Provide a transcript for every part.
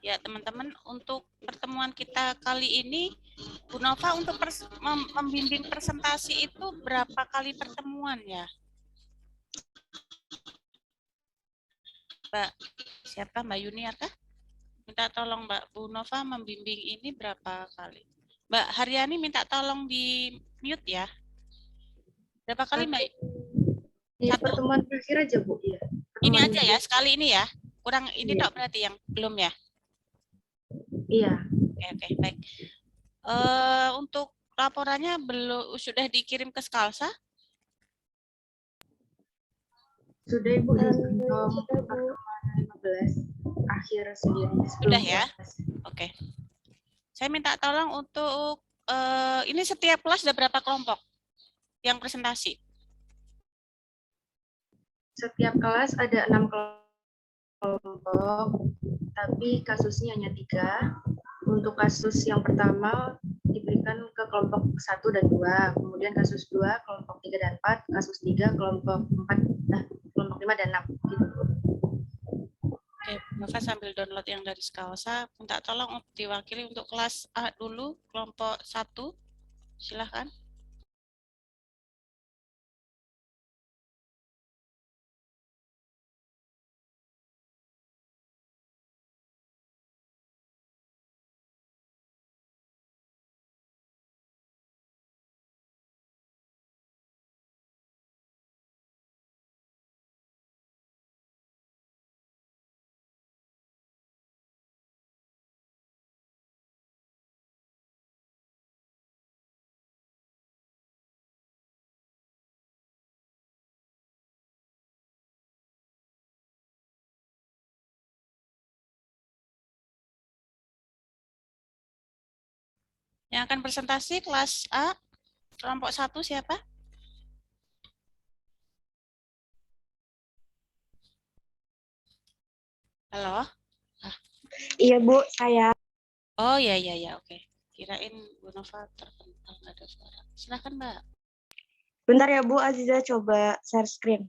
Ya teman-teman, untuk pertemuan kita kali ini, Bu Nova untuk membimbing presentasi itu berapa kali pertemuan ya? Mbak, siapa? Mbak Yuniar kah? Minta tolong Mbak Bu Nova membimbing ini berapa kali? Mbak Haryani minta tolong di mute ya. Berapa kali Mbak? Di Satu. pertemuan terakhir aja Bu, ya. Ini aja ya, sekali ini ya. Kurang ini Iya. tak berarti yang belum ya? Iya. Oke, baik. Untuk laporannya belum sudah dikirim ke Skalsa? Sudah Ibu di pertemuan 15 akhir sendiri. Sudah ya? Oke. Saya minta tolong untuk ini setiap kelas ada berapa kelompok yang presentasi? Setiap kelas ada 6 kelompok, tapi kasusnya hanya 3. Untuk kasus yang pertama diberikan ke kelompok 1 dan 2, kemudian kasus 2 kelompok 3 dan 4, kasus 3 kelompok 4, kelompok 5 dan 6 gitu. Oke, Nova sambil download yang dari Skalsa, minta tolong diwakili untuk kelas A dulu, kelompok 1. Silahkan. Yang akan presentasi kelas A, kelompok 1 siapa? Halo? Iya Bu, saya. Oh ya ya ya, oke. Kirain Bu Nova terpental nggak ada suara. Silahkan Mbak. Bentar ya Bu, Aziza coba share screen.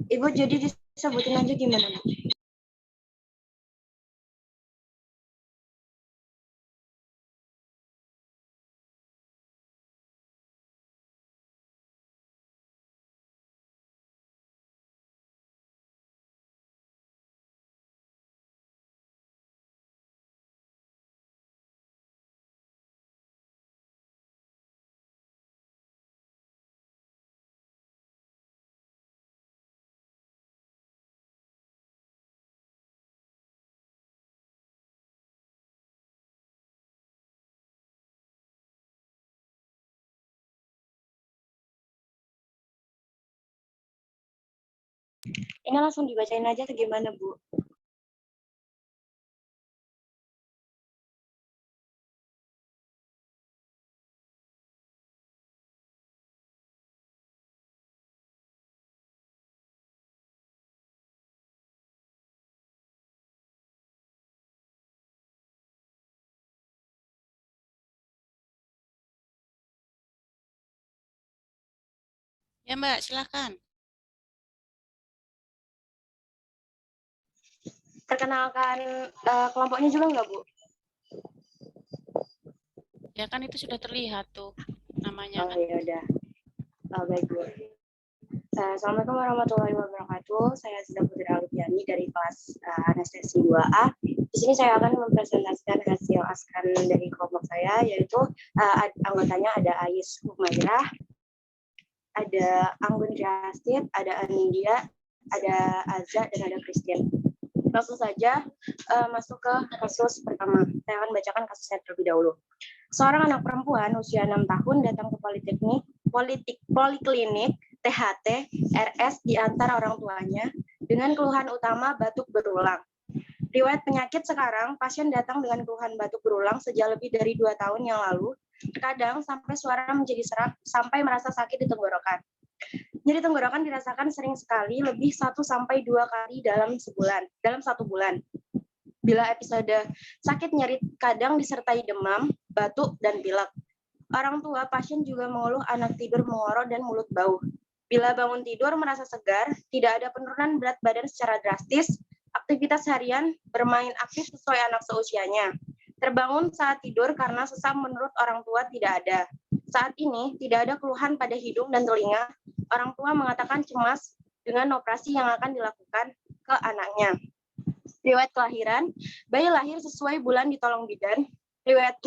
Ibu jadi disebutin aja gimana Bu? Ini langsung dibacain aja atau gimana, Bu? Ya Mbak, silakan. Perkenalkan kelompoknya juga nggak, Bu? Ya kan itu sudah terlihat tuh namanya Oh kan. ya udah. Baik, Bu. Assalamualaikum warahmatullahi wabarakatuh. Saya Aziza Putri Alupiani dari kelas anestesi 2A. Di sini saya akan mempresentasikan hasil askan dari kelompok saya, yaitu anggotanya ada Ais Humairah, ada Anggun Riastid, ada Anindya, ada Azza, dan ada Christian. Langsung saja masuk ke kasus pertama. Saya akan bacakan kasusnya terlebih dahulu. Seorang anak perempuan usia 6 tahun datang ke poliklinik THT RS di antara orang tuanya dengan keluhan utama batuk berulang. Riwayat penyakit sekarang, pasien datang dengan keluhan batuk berulang sejak lebih dari 2 tahun yang lalu, terkadang sampai suara menjadi serak sampai merasa sakit di tenggorokan. Nyeri tenggorokan dirasakan sering sekali, lebih 1-2 kali dalam satu bulan. Bila episode sakit nyeri kadang disertai demam, batuk, dan pilek. Orang tua pasien juga mengeluh anak tidur mengorok dan mulut bau. Bila bangun tidur merasa segar, tidak ada penurunan berat badan secara drastis, aktivitas harian bermain aktif sesuai anak seusianya. Terbangun saat tidur karena sesak menurut orang tua tidak ada. Saat ini tidak ada keluhan pada hidung dan telinga. Orang tua mengatakan cemas dengan operasi yang akan dilakukan ke anaknya. Riwayat kelahiran, bayi lahir sesuai bulan ditolong bidan. Riwayat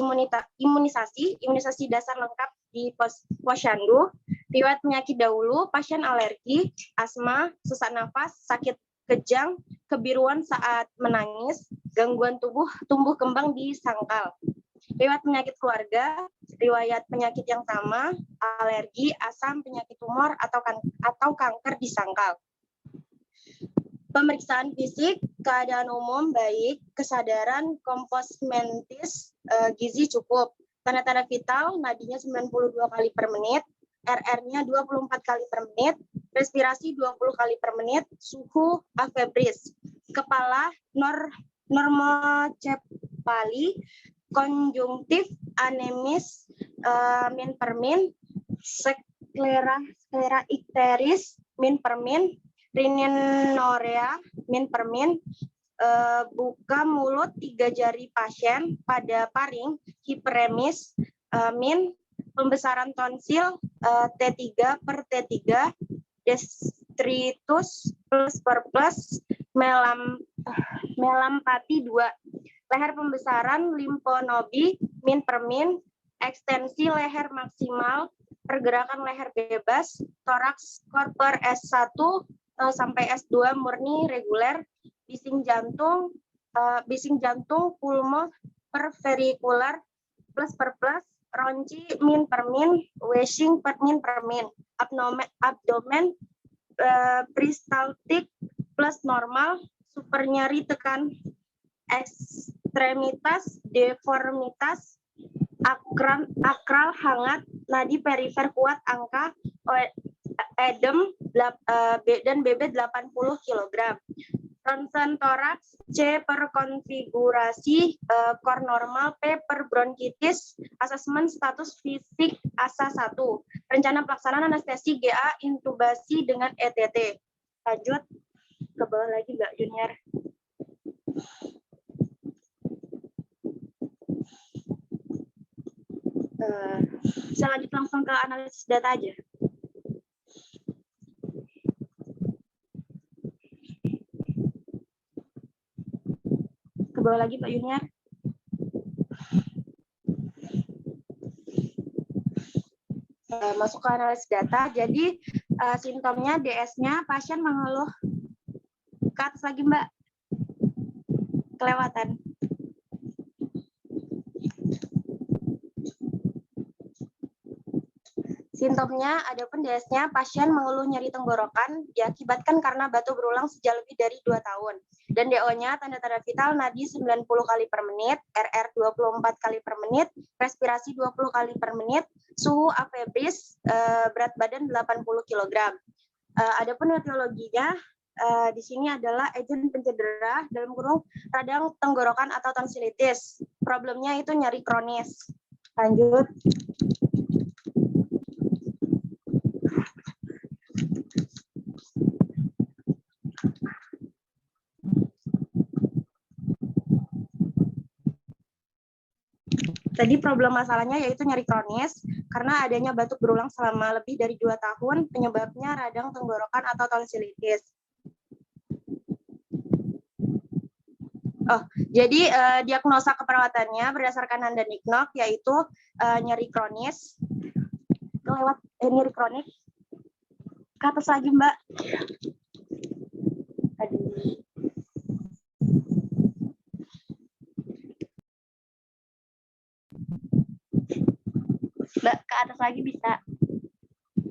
imunisasi dasar lengkap di posyandu. Riwayat penyakit dahulu, pasien alergi, asma, sesak nafas, sakit kejang, kebiruan saat menangis, gangguan tumbuh kembang di sangkal. Riwayat penyakit keluarga, riwayat penyakit yang sama, alergi, asam, penyakit tumor, atau kanker di sangkal. Pemeriksaan fisik, keadaan umum baik, kesadaran kompos mentis, gizi cukup. Tanda-tanda vital, nadinya 92 kali per menit, RR-nya 24 kali per menit, respirasi 20 kali per menit, suhu afebris. Kepala normocepali, konjungtif, anemis, min per min, sklera ikteris, min per min, rininorea, min per min, buka mulut 3 jari pasien pada paring, hiperemis, min, pembesaran tonsil T3 per T3, destritus plus per plus, melampati 2, leher pembesaran limfonobi, min per min, ekstensi leher maksimal, pergerakan leher bebas, toraks korper S1 sampai S2 murni reguler, bising jantung pulmo per verikular plus per plus, ronci min per min, washing per min, abdomen peristaltik plus normal, super nyeri tekan ekstremitas, deformitas, akral hangat, nadi perifer kuat, angka edem dan BB 80 kg. Ronsen toraks, C per konfigurasi, kor normal, P per bronkitis, asesmen status fisik ASA 1. Rencana pelaksanaan anestesi GA intubasi dengan ETT. Lanjut ke bawah lagi Mbak Junior. Bisa lanjut langsung ke analisis data aja. Ke bawah lagi Pak Junior. Masuk ke analisis data. Jadi simptomnya DS-nya pasien mengeluh. Ke atas lagi Mbak. Kelewatan. Simptomnya, adapun DS-nya, pasien mengeluh nyeri tenggorokan diakibatkan karena batuk berulang sejak lebih dari 2 tahun. Dan DO-nya, tanda-tanda vital, nadi 90 kali per menit, RR 24 kali per menit, respirasi 20 kali per menit, suhu afebris, berat badan 80 kg. Adapun etiologinya, di sini adalah agent pencedera, dalam kurung radang tenggorokan atau tonsilitis. Problemnya itu nyeri kronis. Lanjut. Tadi problem masalahnya yaitu nyeri kronis karena adanya batuk berulang selama lebih dari 2 tahun, penyebabnya radang tenggorokan atau tonsilitis. Jadi diagnosa keperawatannya berdasarkan Handa Nicknock yaitu nyeri kronis. Nyeri kronik. Ke atas lagi, Mbak. Aduh. Mbak, ke atas lagi bisa.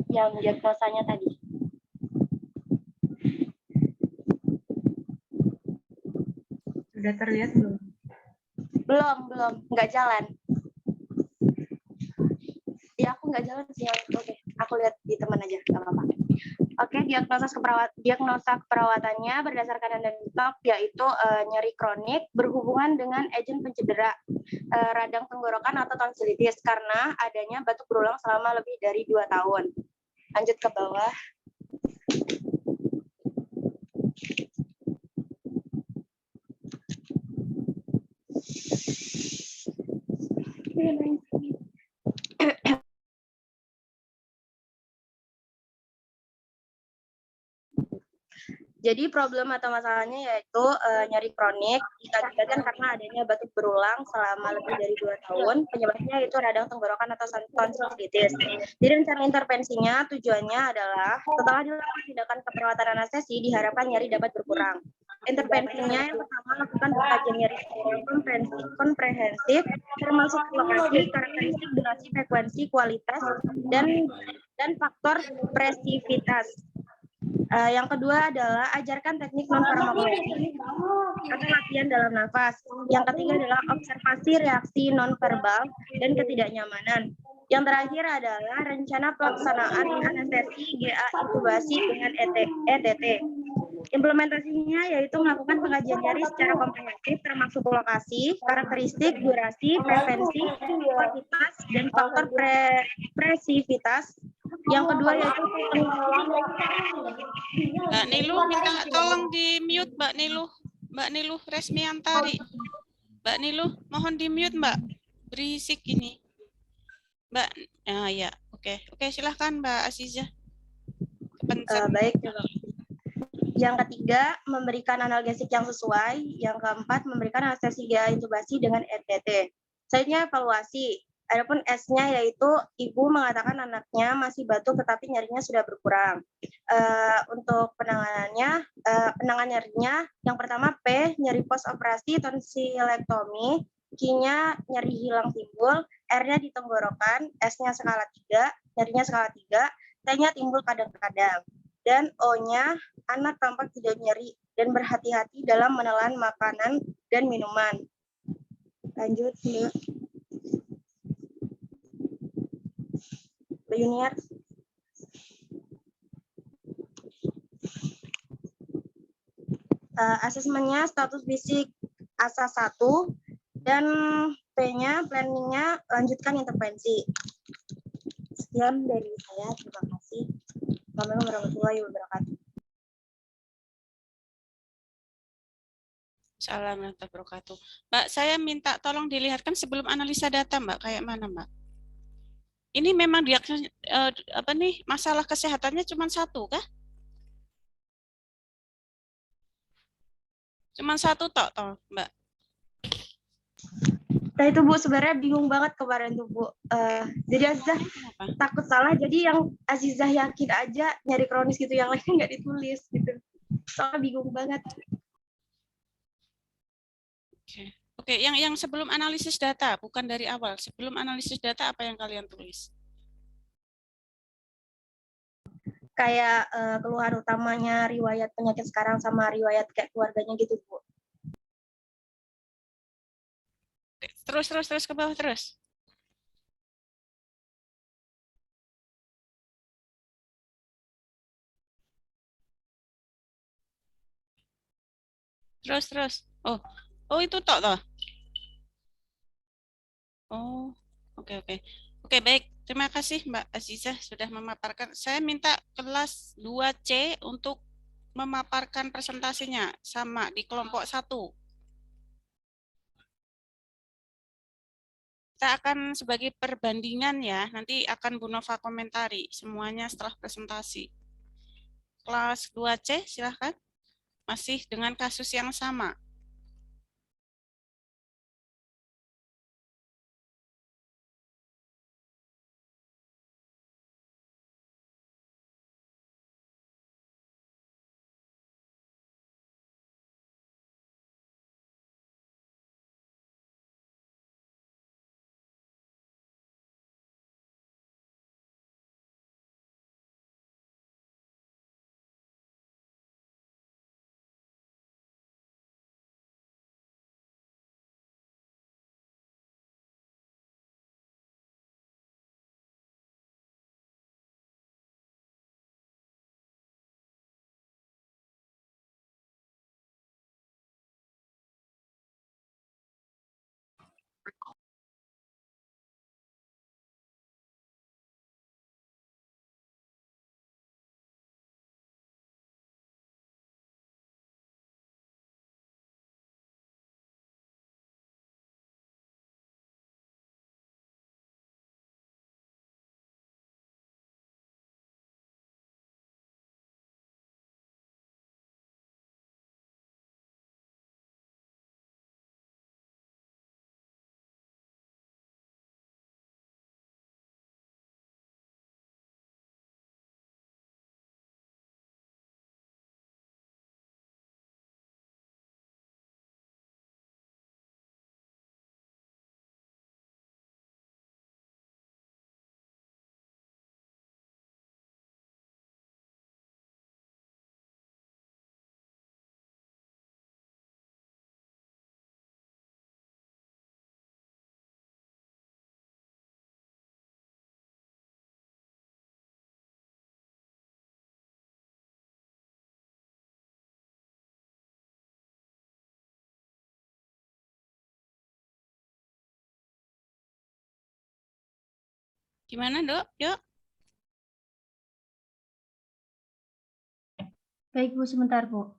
Yang diagnosanya tadi. Sudah terlihat belum? Belum. Nggak jalan. Ya, aku nggak jalan sih. Oke, aku lihat di teman aja. Nggak apa-apa. Oke, diagnosa keperawatannya berdasarkan Handa Nicknock yaitu nyeri kronik berhubungan dengan agent pencedera radang tenggorokan atau tonsilitis karena adanya batuk berulang selama lebih dari 2 tahun. Lanjut ke bawah. Jadi problem atau masalahnya yaitu nyeri kronik diakibatkan karena adanya batuk berulang selama lebih dari 2 tahun. Penyebabnya itu radang tenggorokan atau tonsilitis. Jadi rencana intervensinya tujuannya adalah setelah dilakukan tindakan keperawatan anestesi diharapkan nyeri dapat berkurang. Intervensinya yang pertama lakukan pengkajian nyeri komprehensif termasuk lokasi, karakteristik, durasi, frekuensi, kualitas, dan faktor presivitas. Yang kedua adalah ajarkan teknik non-farmakologi atau latihan dalam nafas. Yang ketiga adalah observasi reaksi non-verbal dan ketidaknyamanan. Yang terakhir adalah rencana pelaksanaan anestesi GA intubasi dengan ETT. Implementasinya yaitu melakukan pengkajian nyeri secara komprehensif termasuk lokasi, karakteristik, durasi, prevensi, kuantitas, dan faktor presivitas. Yang kedua yaitu Mbak Nilu minta tolong di mute Mbak Nilu. Mbak Nilu Resmiantari. Mbak Nilu mohon di mute Mbak. Berisik ini. Mbak, ya, oke, silahkan Mbak Aziza. Baik, yang ketiga, memberikan analgesik yang sesuai. Yang keempat, memberikan anestesi GA intubasi dengan ETT. Selanjutnya evaluasi. Adapun S-nya yaitu ibu mengatakan anaknya masih batuk tetapi nyerinya sudah berkurang. Untuk penanganan nyerinya, yang pertama P, nyeri post operasi tonsilektomi, Q-nya nyeri hilang timbul, R-nya di tenggorokan, S-nya skala 3, nyerinya skala 3, T-nya timbul kadang-kadang. Dan O-nya anak tampak tidak nyeri dan berhati-hati dalam menelan makanan dan minuman. Lanjut, Mbak. Junior. Asesmennya status fisik ASA 1 dan P-nya planningnya lanjutkan intervensi. Sekian dari saya, terima kasih. Assalamualaikum warahmatullahi wabarakatuh. Assalamualaikum warahmatullahi wabarakatuh. Mbak, saya minta tolong dilihatkan sebelum analisa data Mbak, kayak mana Mbak? Ini memang diagnosis masalah kesehatannya cuma satu kah? Cuma satu toh Mbak. Nah itu Bu, sebenarnya bingung banget kemarin tuh Bu. Jadi Azizah takut salah, jadi yang Azizah yakin aja nyari kronis gitu, yang lainnya nggak ditulis gitu. Soalnya bingung banget. Oke, yang sebelum analisis data, bukan dari awal. Sebelum analisis data apa yang kalian tulis? kayak keluhan utamanya, riwayat penyakit sekarang sama riwayat kayak keluarganya gitu, Bu. Terus ke bawah terus. Terus. Oh itu tok toh. Oh, oke. Oke, baik. Terima kasih Mbak Azizah sudah memaparkan. Saya minta kelas 2C untuk memaparkan presentasinya sama di kelompok 1. Kita akan sebagai perbandingan ya, nanti akan Bu Nova komentari semuanya setelah presentasi. Kelas 2C silahkan, masih dengan kasus yang sama. Gimana, Dok? Yuk. Baik, Bu, sebentar, Bu.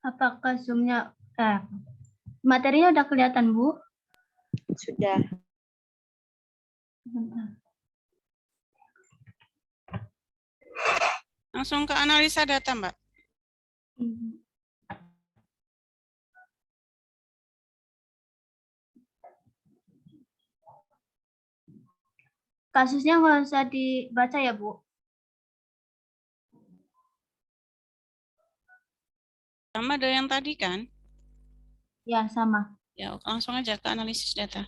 Apakah Zoom-nya, materinya udah kelihatan, Bu? Sudah. Sebentar. Langsung ke analisa data, Mbak. Kasusnya nggak usah dibaca ya, Bu? Sama ada yang tadi kan? Ya, sama. Ya, langsung aja ke analisis data.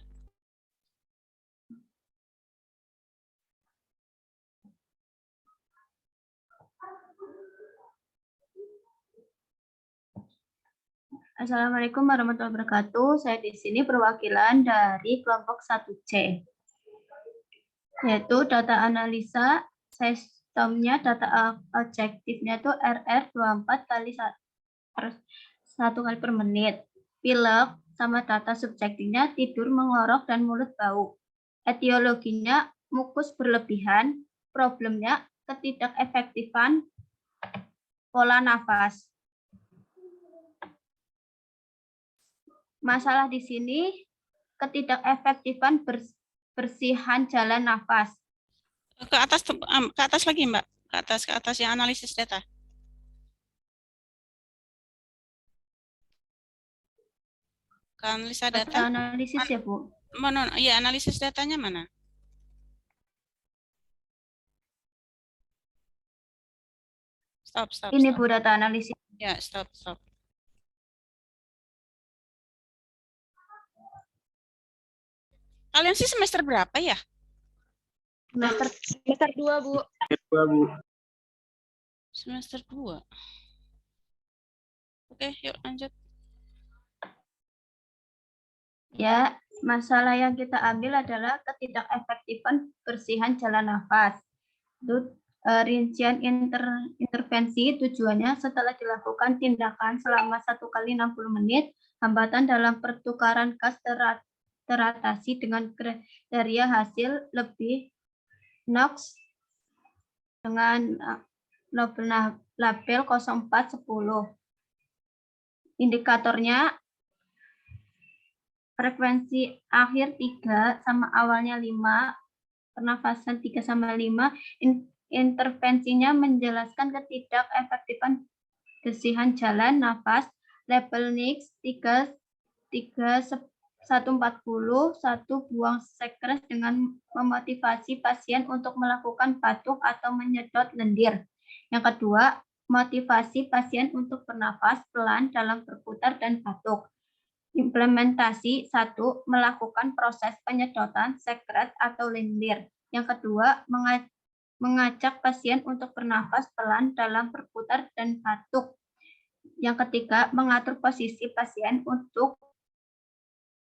Assalamualaikum warahmatullahi wabarakatuh. Saya di sini perwakilan dari kelompok 1C. Yaitu data analisa sistemnya, data objektifnya itu RR24 kali 1 kali per menit. Pilek sama data subjektifnya tidur, mengorok, dan mulut bau. Etiologinya mukus berlebihan, problemnya ketidakefektifan pola nafas. masalah di sini ketidakefektifan bersihan jalan nafas. Ke atas lagi, Mbak. Ke atas yang analisis data. Ke analisa data. Analisis ya, Bu. Mana? Iya, analisis datanya mana? Stop. Ini Bu data analisis. Ya, stop. Kalian sih semester berapa ya? Semester 2, Bu. Semester 2. Oke, yuk lanjut. Ya, masalah yang kita ambil adalah ketidakefektifan bersihan jalan nafas. Itu rincian intervensi tujuannya setelah dilakukan tindakan selama 1 kali 60 menit, hambatan dalam pertukaran gas teratasi dengan kriteria hasil lebih NOx dengan label 0410. Indikatornya frekuensi akhir 3 sama awalnya 5, pernafasan 3 sama 5, intervensinya menjelaskan ketidakefektifan bersihan jalan nafas, label NIX 140, 1 buang sekres dengan memotivasi pasien untuk melakukan batuk atau menyedot lendir. Yang kedua, motivasi pasien untuk bernafas pelan dalam berputar dan batuk. Implementasi 1. Melakukan proses penyedotan sekret atau lendir. Yang kedua, mengajak pasien untuk bernafas pelan dalam berputar dan batuk. Yang ketiga, mengatur posisi pasien untuk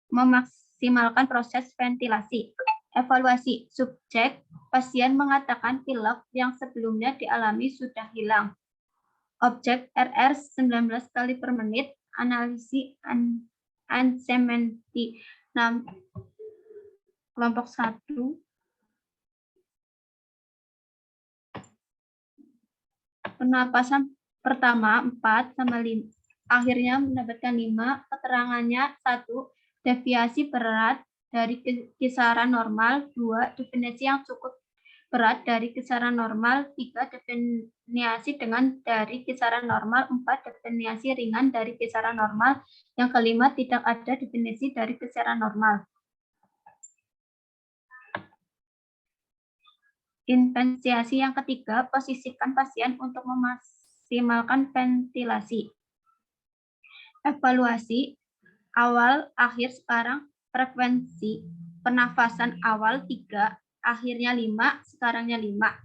memaksimalkan proses ventilasi. Evaluasi subjek, pasien mengatakan pilek yang sebelumnya dialami sudah hilang. Objek RR 19 kali per menit, analisis ansementi kelompok 1. Pernapasan pertama 4 sama 5, akhirnya mendapatkan 5. Keterangannya 1. Deviasi berat dari kisaran normal. 2. Definisi yang cukup berat dari kisaran normal. 3. Definiasi dengan dari kisaran normal. 4. Definiasi ringan dari kisaran normal. Yang kelima, tidak ada definisi dari kisaran normal. Intervensi yang ketiga, posisikan pasien untuk memaksimalkan ventilasi. Evaluasi awal, akhir sekarang, frekuensi pernafasan awal 3, akhirnya 5, sekarangnya 5.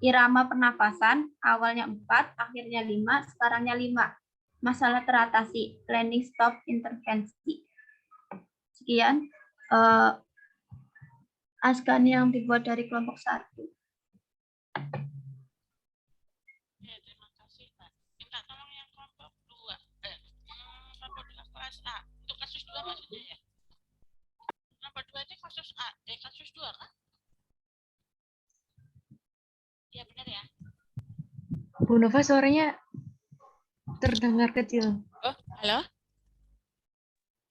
Irama pernafasan awalnya 4, akhirnya 5, sekarangnya 5. Masalah teratasi, landing stop intervensi. Sekian askan yang dibuat dari kelompok 1. Ya, terima kasih, Pak. Minta tolong yang kelompok 2. Kelompok 2 kelas A. Untuk kasus 2 maksudnya ya? Kelompok 2 itu kasus A. Kasus 2 kan? Ya, benar ya? Bu Nova suaranya terdengar kecil. Oh, halo?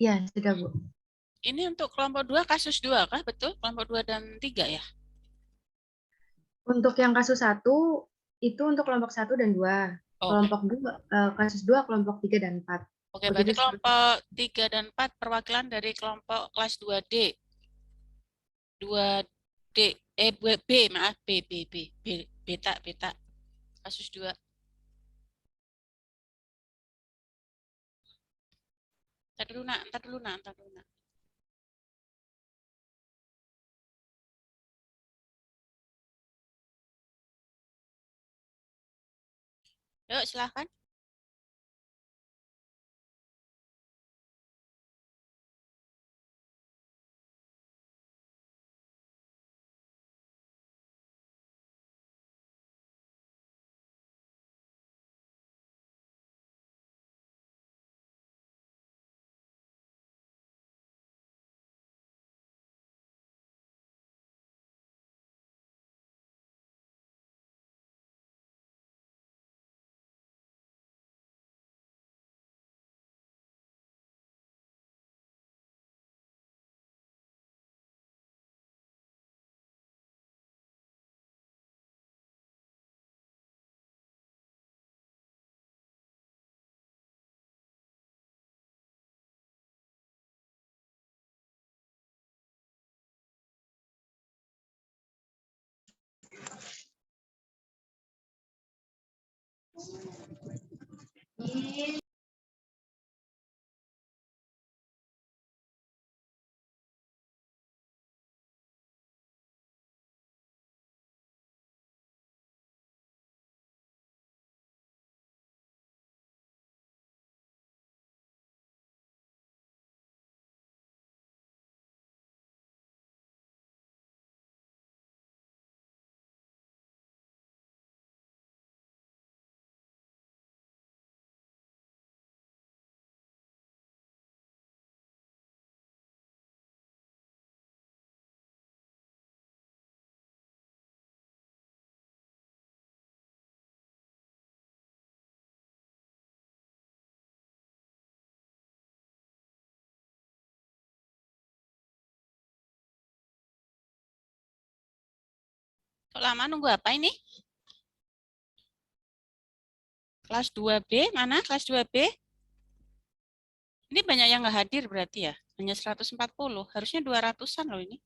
Ya, sudah Bu. Ini untuk kelompok 2 kasus 2 kah? Betul? Kelompok 2 dan 3 ya? Untuk yang kasus 1 itu untuk kelompok 1 dan 2. Kelompok 2 kasus 2 kelompok 3 dan 4. Oke, berarti kelompok 3 dan 4 perwakilan dari kelompok kelas 2D. 2D, maaf, beta, kasus 2. Ntar dulu nak. Yuk, silahkan. Kok lama nunggu apa ini? Kelas 2B, mana kelas 2B? Ini banyak yang nggak hadir berarti ya? Hanya 140, harusnya 200-an loh ini.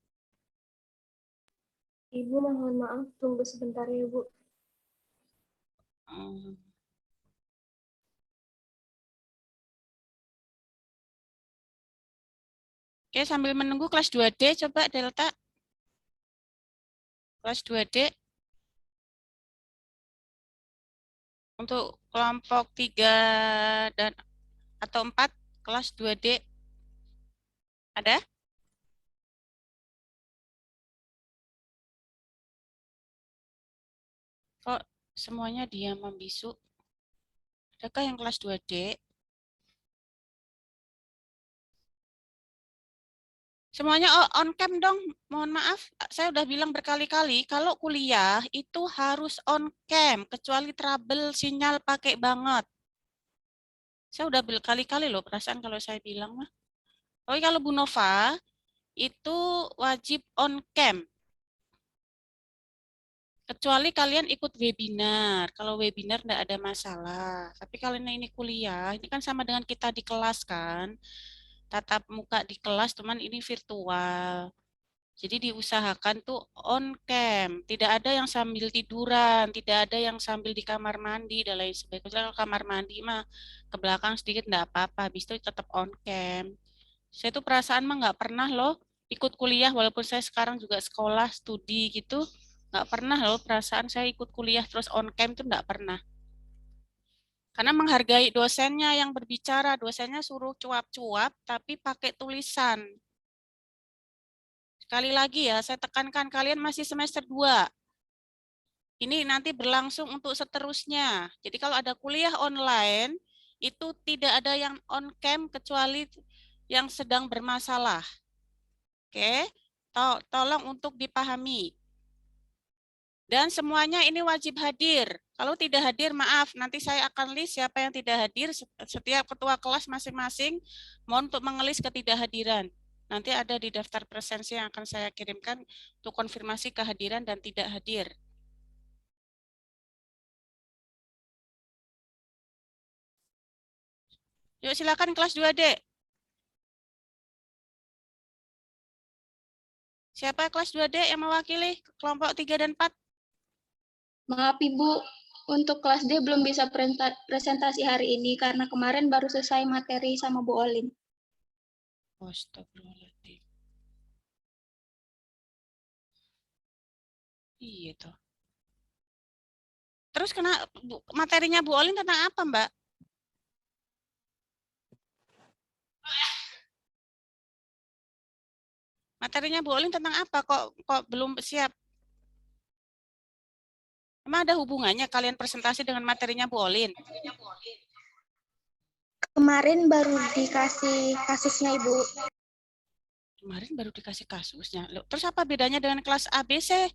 Ibu mohon maaf, tunggu sebentar ya Bu. Hmm. Oke, sambil menunggu kelas 2D, coba Delta. Kelas 2D. Untuk kelompok 3 dan atau 4, kelas 2D. Ada? Kok semuanya diam membisu? Adakah yang kelas 2D? Semuanya on cam dong. Mohon maaf, saya udah bilang berkali-kali kalau kuliah itu harus on cam, kecuali trouble sinyal pakai banget. Saya udah berkali-kali loh perasaan kalau saya bilang mah. Tapi kalau Bu Nova itu wajib on cam. Kecuali kalian ikut webinar. Kalau webinar enggak ada masalah. Tapi kalau ini kuliah, ini kan sama dengan kita di kelas kan. Tatap muka di kelas, cuman ini virtual. Jadi diusahakan tuh on cam, tidak ada yang sambil tiduran, tidak ada yang sambil di kamar mandi dan lain sebagainya. Kalau kamar mandi mah ke belakang sedikit enggak apa-apa, habis itu tetap on cam. Saya tuh perasaan mah nggak pernah loh ikut kuliah, walaupun saya sekarang juga sekolah studi gitu, nggak pernah loh perasaan saya ikut kuliah terus on cam tuh nggak pernah. Karena menghargai dosennya yang berbicara, dosennya suruh cuap-cuap tapi pakai tulisan. Sekali lagi ya, saya tekankan kalian masih semester 2. Ini nanti berlangsung untuk seterusnya. Jadi kalau ada kuliah online, itu tidak ada yang on cam kecuali yang sedang bermasalah. Oke, tolong untuk dipahami. Dan semuanya ini wajib hadir. Kalau tidak hadir, maaf, nanti saya akan list siapa yang tidak hadir. Setiap ketua kelas masing-masing mohon untuk mengelis ketidakhadiran. Nanti ada di daftar presensi yang akan saya kirimkan untuk konfirmasi kehadiran dan tidak hadir. Yuk silakan kelas 2D. Siapa kelas 2D yang mewakili kelompok 3 dan 4? Maaf Ibu, untuk kelas D belum bisa presentasi hari ini karena kemarin baru selesai materi sama Bu Olin. Astagfirullahaladzim. Iya toh. Terus materinya Bu Olin tentang apa, Mbak? Materinya Bu Olin tentang apa? Kok belum siap? Emang ada hubungannya kalian presentasi dengan materinya Bu Olin? Kemarin baru dikasih kasusnya Ibu. Kemarin baru dikasih kasusnya. Loh, terus apa bedanya dengan kelas ABC?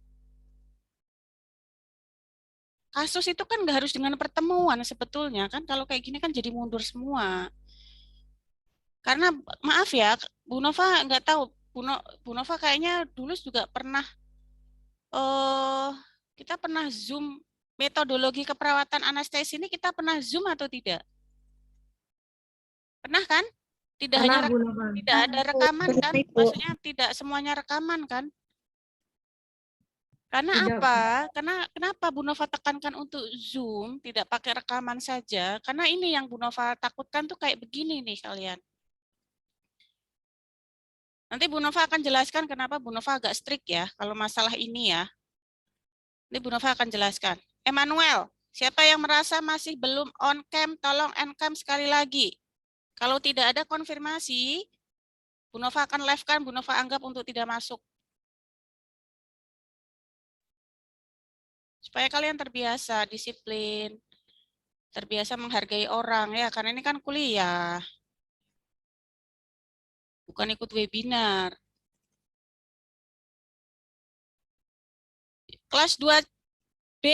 Kasus itu kan nggak harus dengan pertemuan sebetulnya kan. Kalau kayak gini kan jadi mundur semua. Karena maaf ya, Bu Nova nggak tahu. Bu Nova kayaknya dulu juga pernah kita pernah Zoom metodologi keperawatan anestesi ini, kita pernah Zoom atau tidak? Pernah kan? Tidak hanya tidak ada rekaman kan? Maksudnya tidak semuanya rekaman kan? Karena Tidak. apa? Karena kenapa Bu Nova tekankan untuk Zoom, tidak pakai rekaman saja? Karena ini yang Bu Nova takutkan tuh kayak begini nih kalian. Nanti Bu Nova akan jelaskan kenapa Bu Nova agak strict ya, kalau masalah ini ya. Ini Bu Nova akan jelaskan. Emmanuel, siapa yang merasa masih belum on cam, tolong end cam sekali lagi. Kalau tidak ada konfirmasi, Bu Nova akan live-kan, Bu Nova anggap untuk tidak masuk. Supaya kalian terbiasa disiplin, terbiasa menghargai orang ya, karena ini kan kuliah. Bukan ikut webinar. Kelas 2B,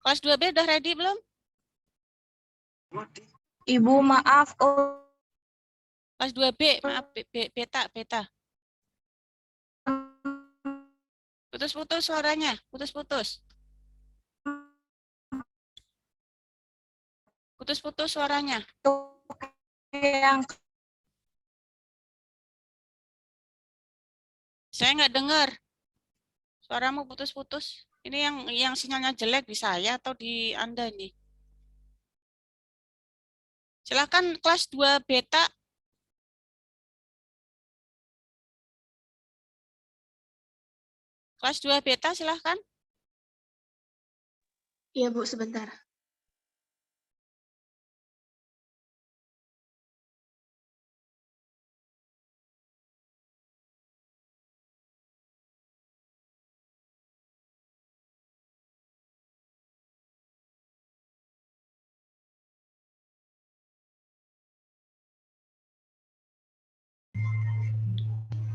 kelas 2B udah ready belum? Ibu maaf, Kelas 2B, maaf, beta. Putus-putus suaranya, putus-putus. Putus-putus suaranya. yang Saya nggak dengar. Suaramu putus-putus. Ini yang sinyalnya jelek di saya atau di Anda nih? Silakan kelas 2 beta. Kelas 2 beta silahkan. Iya Bu, sebentar.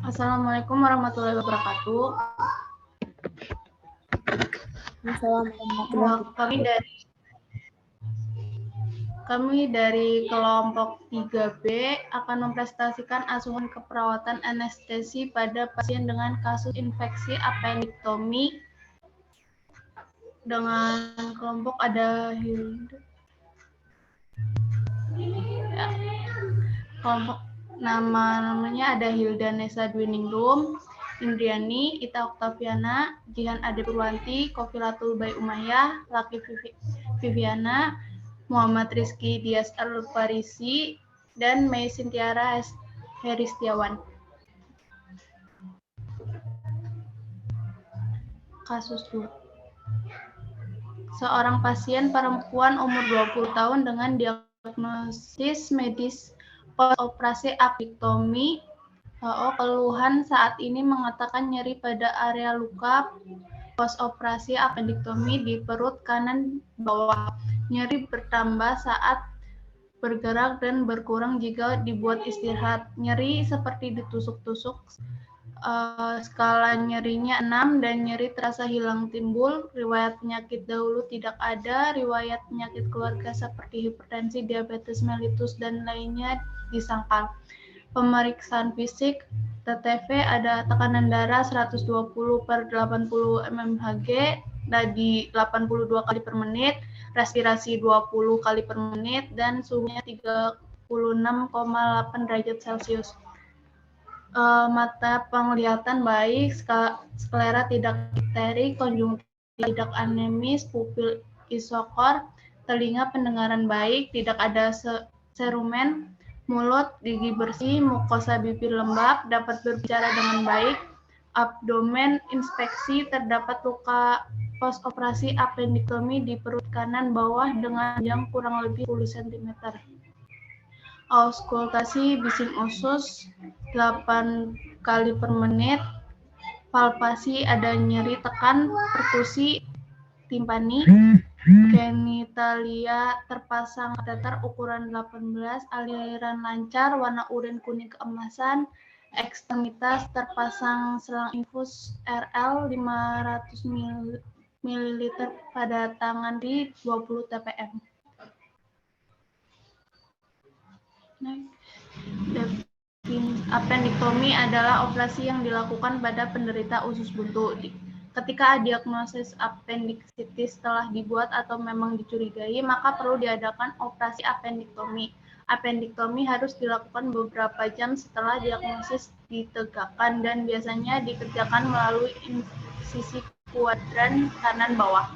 Assalamualaikum warahmatullahi wabarakatuh. Kami dari kelompok 3B akan mempresentasikan asuhan keperawatan anestesi pada pasien dengan kasus infeksi appendiktomi. Dengan kelompok ada Hilda. Ya. Kelompok namanya ada Hilda Nesa Dwiningrum, Indriani, Ita Oktaviana, Jihan Ade Purwanti, Kofilatul Bay Umayyah, Laki Viviana, Muhammad Rizky Dias Al-Farisi, dan Mei Sintiara Heristiawan. Kasus 2. Seorang pasien perempuan umur 20 tahun dengan diagnosis medis post-operasi appendiktomi. Keluhan saat ini mengatakan nyeri pada area luka post-operasi appendiktomi di perut kanan bawah. Nyeri bertambah saat bergerak dan berkurang jika dibuat istirahat. Nyeri seperti ditusuk-tusuk. Skala nyerinya 6 dan nyeri terasa hilang timbul. Riwayat penyakit dahulu tidak ada. Riwayat penyakit keluarga seperti hipertensi, diabetes mellitus, dan lainnya disangkal. Pemeriksaan fisik, TTV ada tekanan darah 120/80 mmHg, nadi 82 kali per menit, respirasi 20 kali per menit, dan suhunya 36,8 derajat Celcius. Mata penglihatan baik, sklera tidak dipteri, konjungtiva tidak anemis, pupil isokor, telinga pendengaran baik, tidak ada serumen, mulut, gigi bersih, mukosa bibir lembab, dapat berbicara dengan baik, abdomen inspeksi, terdapat luka post-operasi appendiktomi di perut kanan bawah dengan panjang kurang lebih 10 cm. Auskultasi bising usus 8 kali per menit, palpasi ada nyeri tekan, perkusi timpani, genitalia terpasang kateter ukuran 18, aliran lancar, warna urin kuning keemasan, ekstremitas terpasang selang infus RL 500 ml pada tangan di 20 TPM. Appendiktomi adalah operasi yang dilakukan pada penderita usus buntu. Ketika diagnosis appendicitis telah dibuat atau memang dicurigai, maka perlu diadakan operasi appendektomi. Appendektomi harus dilakukan beberapa jam setelah diagnosis ditegakkan dan biasanya dikerjakan melalui insisi kuadran kanan bawah.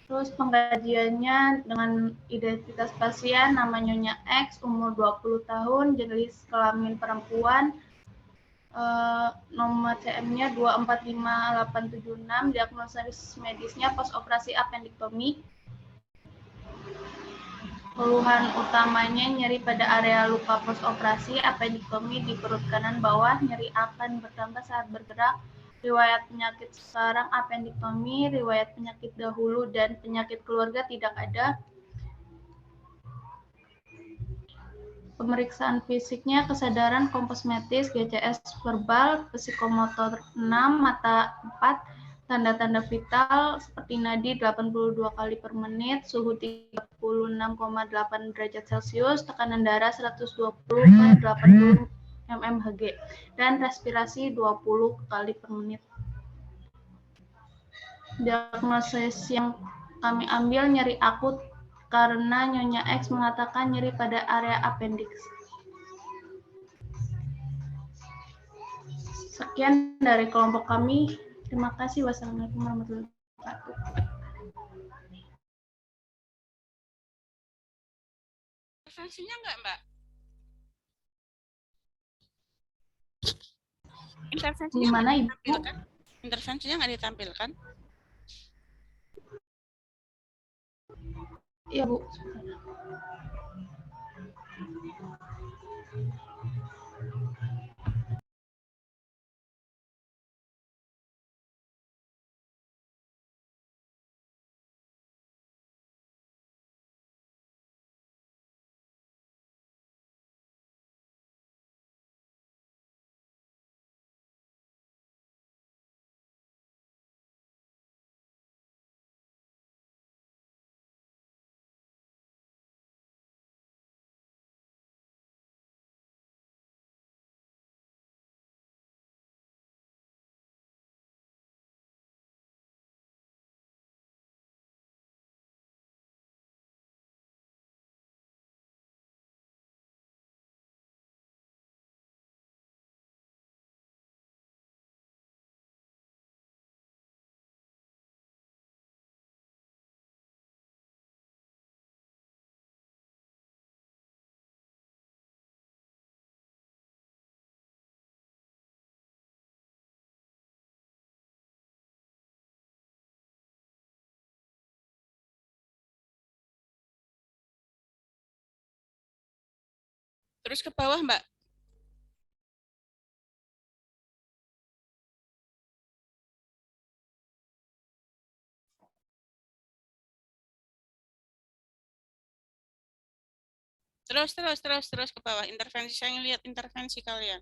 Terus pengkajiannya dengan identitas pasien, nama Nyonya X, umur 20 tahun, jenis kelamin perempuan, nomor CM-nya 245.876, diagnosis medisnya post-operasi appendektomi. Keluhan utamanya nyeri pada area luka post-operasi, appendektomi di perut kanan bawah, nyeri akan bertambah saat bergerak, riwayat penyakit sekarang appendektomi, riwayat penyakit dahulu dan penyakit keluarga tidak ada. Pemeriksaan fisiknya kesadaran komposmetis, GCS verbal, psikomotor 6, mata 4, tanda-tanda vital seperti nadi 82 kali per menit, suhu 36,8 derajat Celcius, tekanan darah 120 ke 80 mmHg, dan respirasi 20 kali per menit. Diagnosis yang kami ambil nyeri akut karena Nyonya X mengatakan nyeri pada area appendix. Sekian dari kelompok kami. Terima kasih. Wassalamualaikum warahmatullahi wabarakatuh. Intervensinya enggak, Mbak? Intervensinya Gimana, nggak Ibu? ditampilkan? Intervensinya nggak ditampilkan? Iya, Bu. Terus ke bawah, Mbak. Terus ke bawah. Intervensi, saya lihat intervensi kalian.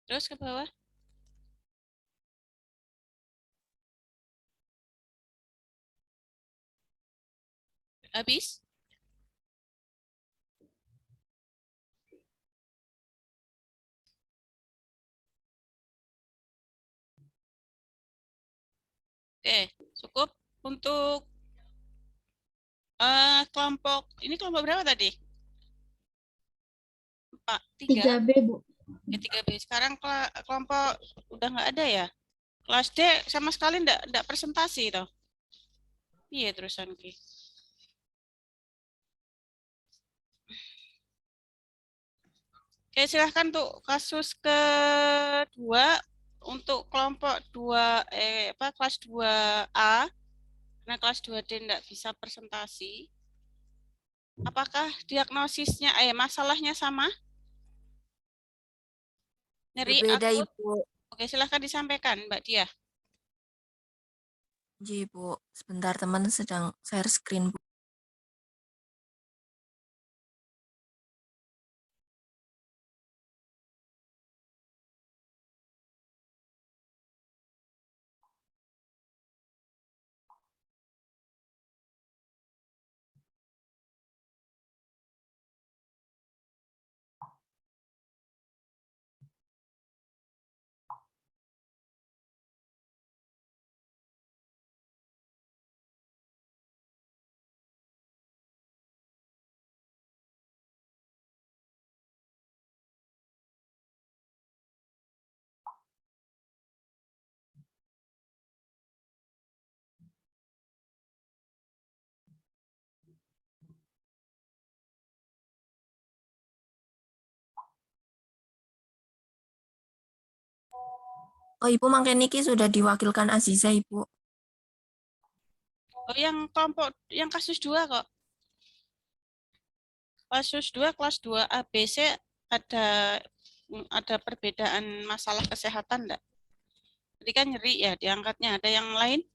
Terus ke bawah. Habis. Oke, cukup untuk kelompok. Ini kelompok berapa tadi? 4, 3. 3B, Bu. Ya, 3B. Sekarang kelompok udah nggak ada ya? Kelas D sama sekali nggak presentasi toh. Iya terusan Ki. Oke, silahkan untuk kasus kedua untuk kelompok 2 kelas 2A karena kelas 2D enggak bisa presentasi. Apakah diagnosisnya masalahnya sama? Nyeri Berbeda, akut. Ibu. Oke, silahkan disampaikan Mbak Dia. Ji, Ibu. Sebentar, teman sedang share screen, Bu. Oh, Ibu mangke niki sudah diwakilkan Aziza, Ibu. Oh, yang kelompok yang kasus 2 kok. Kasus 2 kelas 2 ABC ada perbedaan masalah kesehatan enggak? Tadi kan nyeri ya diangkatnya. Ada yang lain?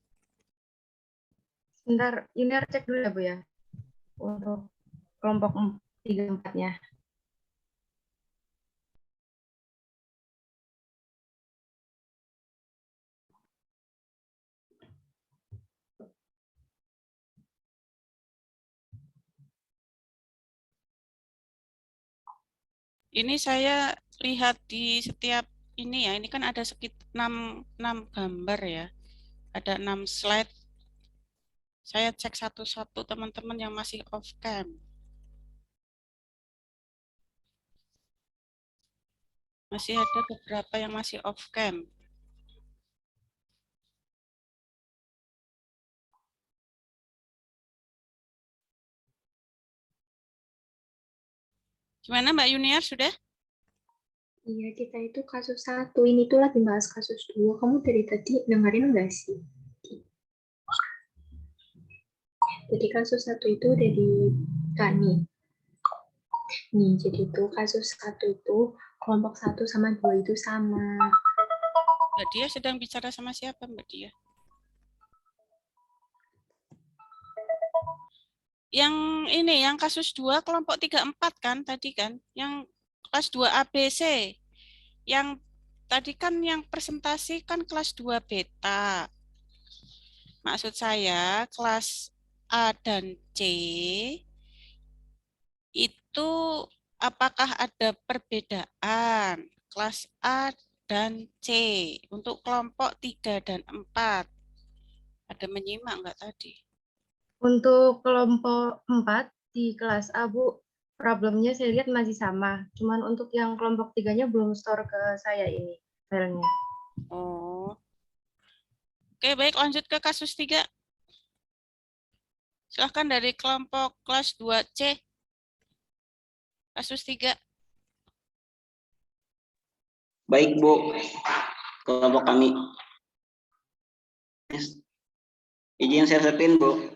Sebentar, Junior cek dulu ya Bu ya. Untuk kelompok 3-4-nya. Ini saya lihat di setiap ini ya, ini kan ada sekitar 6 gambar ya. Ada 6 slide. Saya cek satu-satu teman-teman yang masih off cam. Masih ada beberapa yang masih off cam. Gimana Mbak Yuniar, sudah? Iya, kita itu kasus 1. Ini tuh lagi bahas kasus 2. Kamu dari tadi dengerin nggak sih? Jadi kasus 1 itu udah di Kani. Nih, jadi itu kasus 1 itu kelompok 1 sama 2 itu sama. Mbak Dia sedang bicara sama siapa Mbak Dia? Yang ini, yang kasus 2 kelompok 3-4 kan tadi kan? Yang kelas 2 ABC. Yang tadi kan yang presentasi kan kelas 2 beta. Maksud saya kelas A dan C itu apakah ada perbedaan kelas A dan C untuk kelompok 3 dan 4? Ada menyimak nggak tadi? Untuk kelompok 4 di kelas A, Bu, problemnya saya lihat masih sama. Cuman untuk yang kelompok 3-nya belum store ke saya ini filenya. Oh. Oke, baik lanjut ke kasus 3. Silahkan dari kelompok kelas 2C. Kasus 3. Baik, Bu. Kelompok kami. Izin share screen, Bu.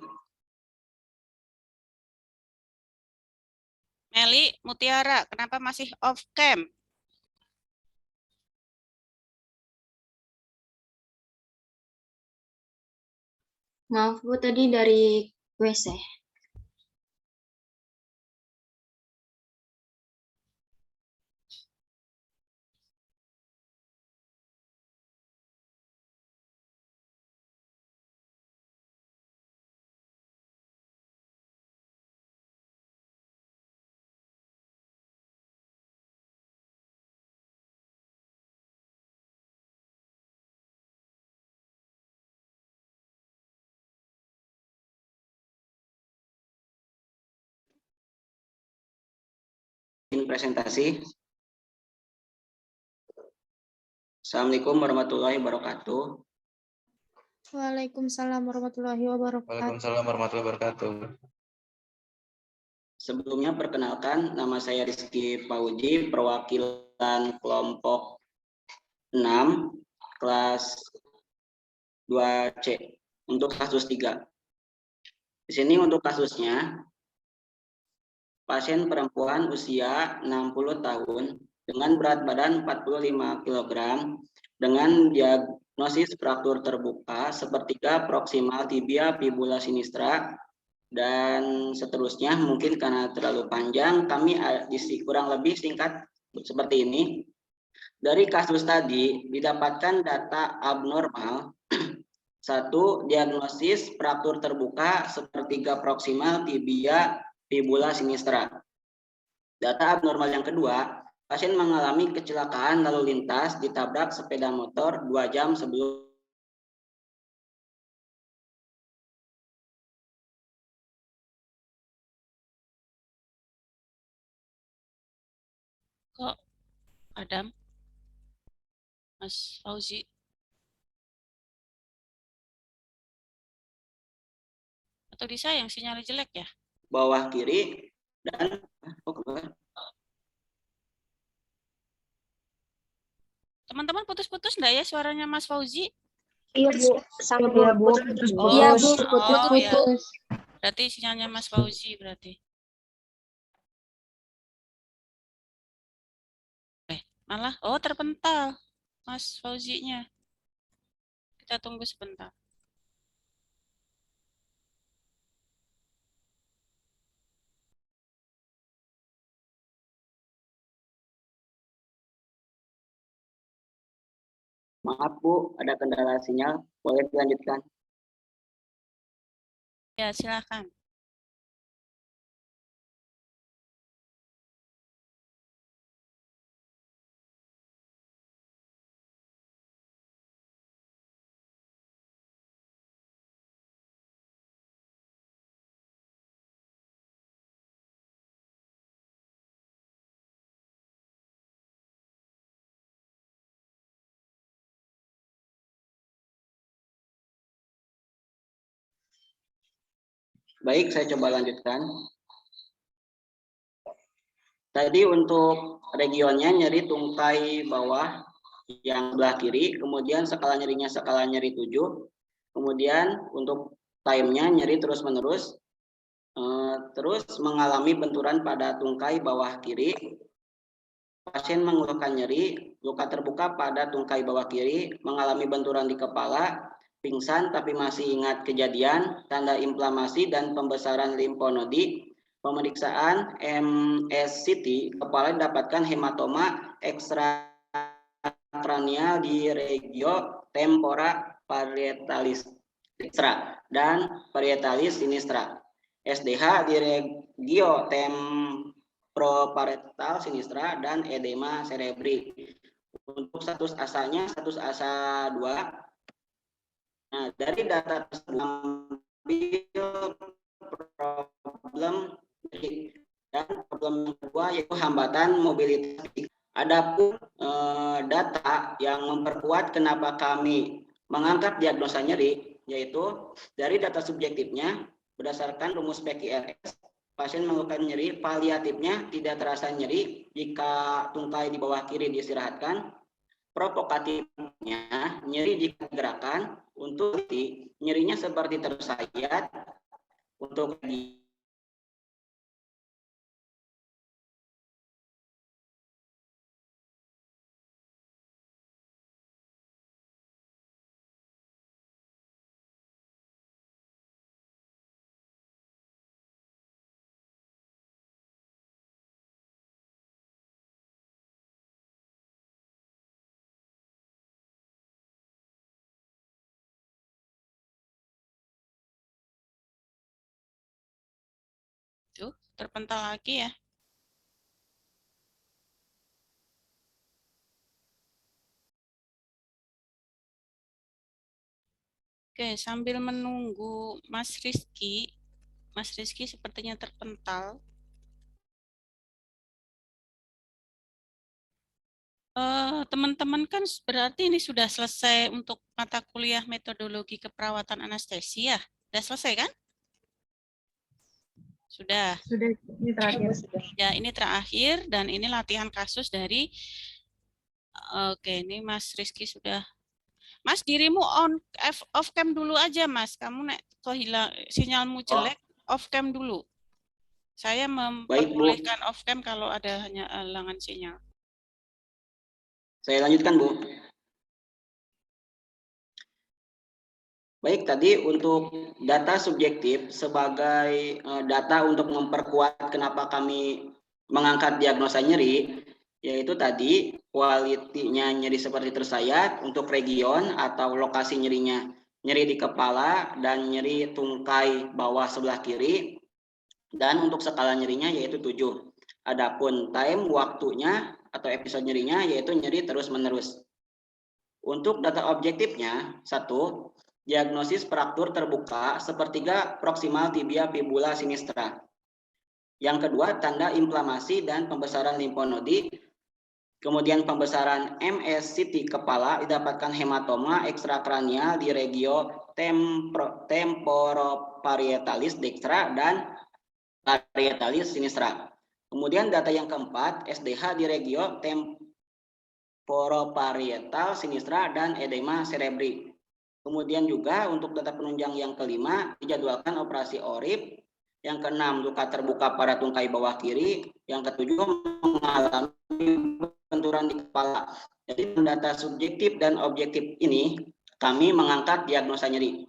Meli Mutiara, kenapa masih off cam? Maaf, Bu, tadi dari WC. Presentasi. Assalamualaikum warahmatullahi wabarakatuh. Waalaikumsalam warahmatullahi wabarakatuh. Waalaikumsalam warahmatullahi wabarakatuh. Sebelumnya perkenalkan, nama saya Rizky Pauji, perwakilan kelompok 6, kelas 2C, untuk kasus 3. Di sini untuk kasusnya, pasien perempuan usia 60 tahun dengan berat badan 45 kg dengan diagnosis fraktur terbuka sepertiga proksimal tibia fibula sinistra dan seterusnya. Mungkin karena terlalu panjang kami kurang lebih singkat seperti ini. Dari kasus tadi didapatkan data abnormal. 1. Diagnosis fraktur terbuka sepertiga proksimal tibia fibula sinistra. Data abnormal yang kedua, pasien mengalami kecelakaan lalu lintas ditabrak sepeda motor 2 jam sebelum. Kok Adam? Mas Fauzi? Atau di saya yang sinyalnya jelek ya? Bawah kiri dan Teman-teman putus-putus enggak ya suaranya Mas Fauzi? Iya, Bu. Sama Bu. Oh, Iya, Bu. oh ya. Putus-putus. Berarti sinyalnya Mas Fauzi berarti. Malah, oh terpental Mas Fauzinya. Kita tunggu sebentar. Maaf Bu, ada kendala sinyal. Boleh dilanjutkan? Ya, silakan. Baik, saya coba lanjutkan. Tadi untuk regionnya nyeri tungkai bawah yang sebelah kiri, kemudian skala nyerinya skala nyeri 7. Kemudian untuk time-nya nyeri terus-menerus, terus mengalami benturan pada tungkai bawah kiri. Pasien mengeluhkan nyeri, luka terbuka pada tungkai bawah kiri, mengalami benturan di kepala, pingsan tapi masih ingat kejadian, tanda inflamasi dan pembesaran limfonodi. Pemeriksaan MSCT, kepala didapatkan hematoma ekstrakranial di regio tempora parietalis sinistra dan parietalis sinistra. SDH di regio temporoparietale sinistra dan edema cerebri. Untuk status asanya status asa 2. Nah, dari data tersebut problem dan problem yang kedua yaitu hambatan mobilitas. Adapun data yang memperkuat kenapa kami mengangkat diagnosa nyeri, yaitu dari data subjektifnya berdasarkan rumus PQRS, pasien mengeluhkan nyeri paliatifnya tidak terasa nyeri jika tungkai di bawah kiri diistirahatkan. Provokatifnya nyeri jika gerakan, untuk nyerinya seperti tersayat, untuk Tuh, terpental lagi ya. Oke, sambil menunggu Mas Rizky sepertinya terpental. Teman-teman kan berarti ini sudah selesai untuk mata kuliah metodologi keperawatan anestesi ya? Sudah selesai kan? Sudah. Sudah, ini terakhir. Ya, ini terakhir dan ini latihan kasus dari oke, ini Mas Rizky sudah. Mas, dirimu off cam dulu aja, Mas. Kamu kehilang sinyalmu jelek, off cam dulu. Saya memperbolehkan off cam kalau ada hanya halangan sinyal. Saya lanjutkan, Bu. Baik, tadi untuk data subjektif sebagai data untuk memperkuat kenapa kami mengangkat diagnosa nyeri, yaitu tadi kualitinya nyeri seperti tersayat, untuk region atau lokasi nyerinya nyeri di kepala dan nyeri tungkai bawah sebelah kiri, dan untuk skala nyerinya yaitu 7. Adapun time waktunya atau episode nyerinya yaitu nyeri terus-menerus. Untuk data objektifnya, 1. Diagnosis fraktur terbuka sepertiga proksimal tibia fibula sinistra. Yang kedua, tanda inflamasi dan pembesaran limfonodi. Kemudian pembesaran MSCT kepala didapatkan hematoma ekstrakranial di regio temporoparietalis dextra dan parietalis sinistra. Kemudian data yang keempat, SDH di regio poroparietal sinistra, dan edema cerebri. Kemudian juga untuk data penunjang yang kelima, dijadwalkan operasi ORIP. Yang keenam, luka terbuka pada tungkai bawah kiri. Yang ketujuh, mengalami benturan di kepala. Jadi data subjektif dan objektif ini kami mengangkat diagnosa nyeri.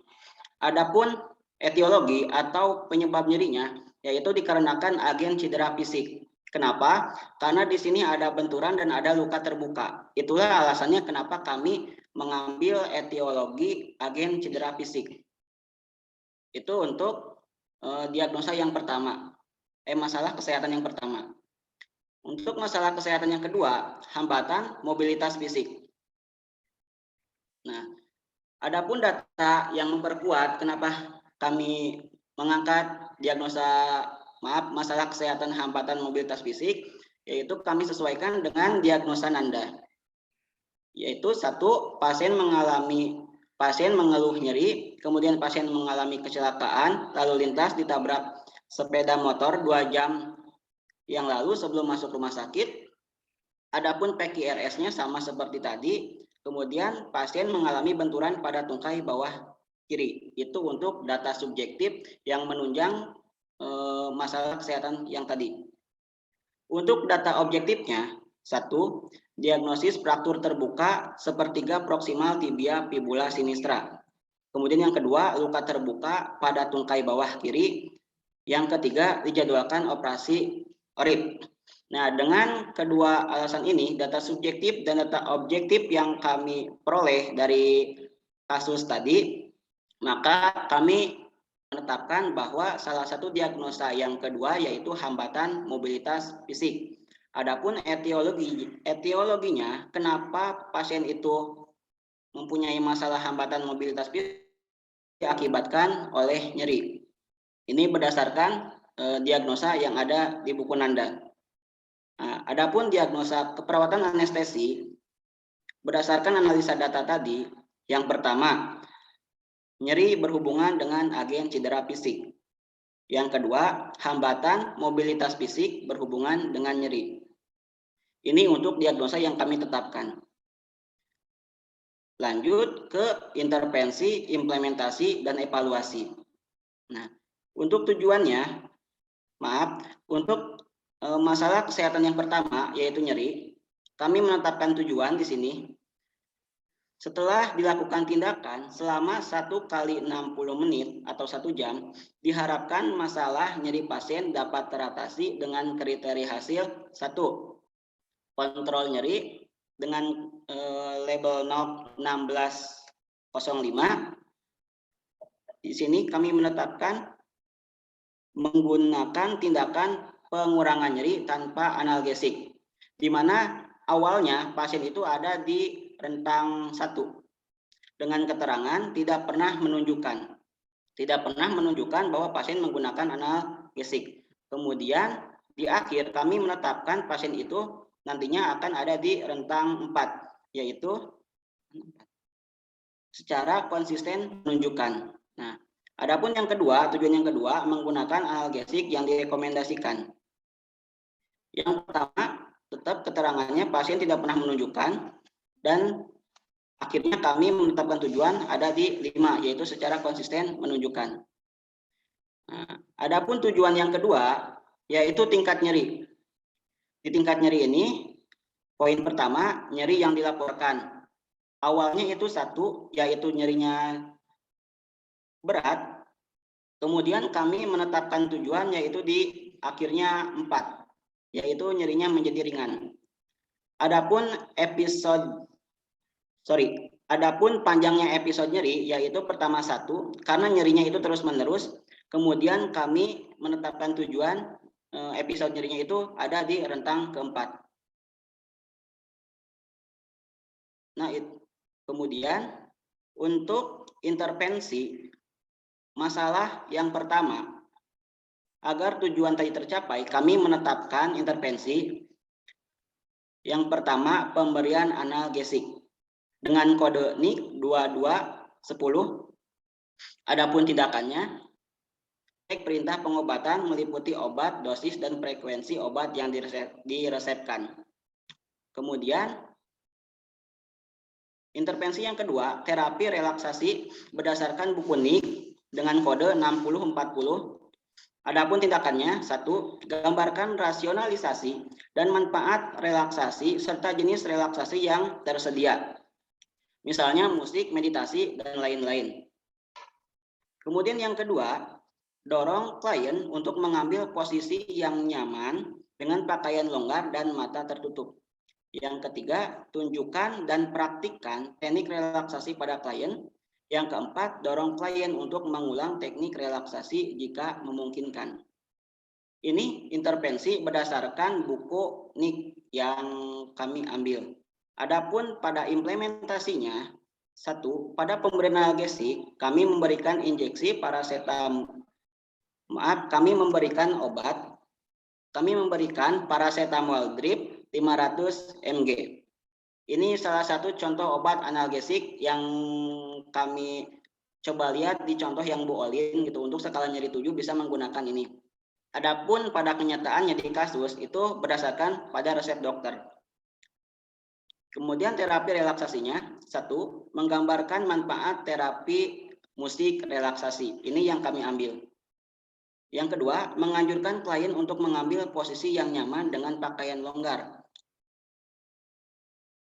Adapun etiologi atau penyebab nyerinya yaitu dikarenakan agen cedera fisik. Kenapa? Karena di sini ada benturan dan ada luka terbuka. Itulah alasannya kenapa kami mengambil etiologi agen cedera fisik. Itu untuk diagnosa yang pertama. Masalah kesehatan yang pertama. Untuk masalah kesehatan yang kedua, hambatan mobilitas fisik. Nah, adapun data yang memperkuat kenapa kami mengangkat diagnosa masalah kesehatan hambatan mobilitas fisik, yaitu kami sesuaikan dengan diagnosa Nanda. Yaitu satu, pasien mengeluh nyeri, kemudian pasien mengalami kecelakaan lalu lintas ditabrak sepeda motor 2 jam yang lalu sebelum masuk rumah sakit. Adapun PQRS-nya sama seperti tadi. Kemudian pasien mengalami benturan pada tungkai bawah kiri. Itu untuk data subjektif yang menunjang masalah kesehatan yang tadi. Untuk data objektifnya, satu, diagnosis fraktur terbuka sepertiga proksimal tibia fibula sinistra. Kemudian yang kedua, luka terbuka pada tungkai bawah kiri. Yang ketiga, dijadwalkan operasi ORIP. Nah, dengan kedua alasan ini, data subjektif dan data objektif yang kami peroleh dari kasus tadi, maka kami menetapkan bahwa salah satu diagnosa yang kedua yaitu hambatan mobilitas fisik. Adapun etiologinya, kenapa pasien itu mempunyai masalah hambatan mobilitas fisik diakibatkan oleh nyeri. Ini berdasarkan diagnosa yang ada di buku Nanda. Nah, adapun diagnosa keperawatan anestesi berdasarkan analisa data tadi, yang pertama, nyeri berhubungan dengan agen cedera fisik. Yang kedua, hambatan mobilitas fisik berhubungan dengan nyeri. Ini untuk diagnosa yang kami tetapkan. Lanjut ke intervensi, implementasi, dan evaluasi. Nah, untuk tujuannya, untuk masalah kesehatan yang pertama, yaitu nyeri, kami menetapkan tujuan di sini. Setelah dilakukan tindakan selama 1 kali 60 menit atau 1 jam, diharapkan masalah nyeri pasien dapat teratasi dengan kriteria hasil 1. Kontrol nyeri dengan label NOC 1605. Di sini kami menetapkan menggunakan tindakan pengurangan nyeri tanpa analgesik, di mana awalnya pasien itu ada di rentang 1 dengan keterangan tidak pernah menunjukkan bahwa pasien menggunakan analgesik. Kemudian di akhir kami menetapkan pasien itu nantinya akan ada di rentang 4, yaitu secara konsisten menunjukkan. Nah, adapun yang kedua, tujuan yang kedua menggunakan analgesik yang direkomendasikan. Yang pertama, tetap keterangannya pasien tidak pernah menunjukkan, dan akhirnya kami menetapkan tujuan ada di 5, yaitu secara konsisten menunjukkan. Nah, adapun tujuan yang kedua yaitu tingkat nyeri. Di tingkat nyeri ini, poin pertama, nyeri yang dilaporkan. Awalnya itu 1, yaitu nyerinya berat. Kemudian kami menetapkan tujuan yaitu di akhirnya 4, yaitu nyerinya menjadi ringan. Adapun panjangnya episode nyeri yaitu pertama 1, karena nyerinya itu terus-menerus. Kemudian kami menetapkan tujuan episode nyerinya itu ada di rentang keempat. Nah, kemudian untuk intervensi masalah yang pertama, agar tujuan tadi tercapai, kami menetapkan intervensi. Yang pertama, pemberian analgesik dengan kode NIC 2210. Adapun tindakannya, perintah pengobatan meliputi obat, dosis, dan frekuensi obat yang diresepkan. Kemudian Intervensi yang kedua, terapi relaksasi berdasarkan buku NIK dengan kode 6040. Adapun tindakannya, 1. Gambarkan rasionalisasi dan manfaat relaksasi serta jenis relaksasi yang tersedia. Misalnya musik, meditasi, dan lain-lain. Kemudian yang kedua, dorong klien untuk mengambil posisi yang nyaman dengan pakaian longgar dan mata tertutup. Yang ketiga, tunjukkan dan praktikkan teknik relaksasi pada klien. Yang keempat, dorong klien untuk mengulang teknik relaksasi jika memungkinkan. Ini intervensi berdasarkan buku NIK yang kami ambil. Adapun pada implementasinya, 1. Pada pemberian analgesik, kami memberikan injeksi kami memberikan obat. Kami memberikan paracetamol drip 500 mg. Ini salah satu contoh obat analgesik yang kami coba lihat di contoh yang Bu Olin gitu. Untuk skala nyeri 7 bisa menggunakan ini. Adapun pada kenyataannya di kasus itu berdasarkan pada resep dokter. Kemudian terapi relaksasinya, 1. Menggambarkan manfaat terapi musik relaksasi. Ini yang kami ambil. Yang kedua, menganjurkan klien untuk mengambil posisi yang nyaman dengan pakaian longgar.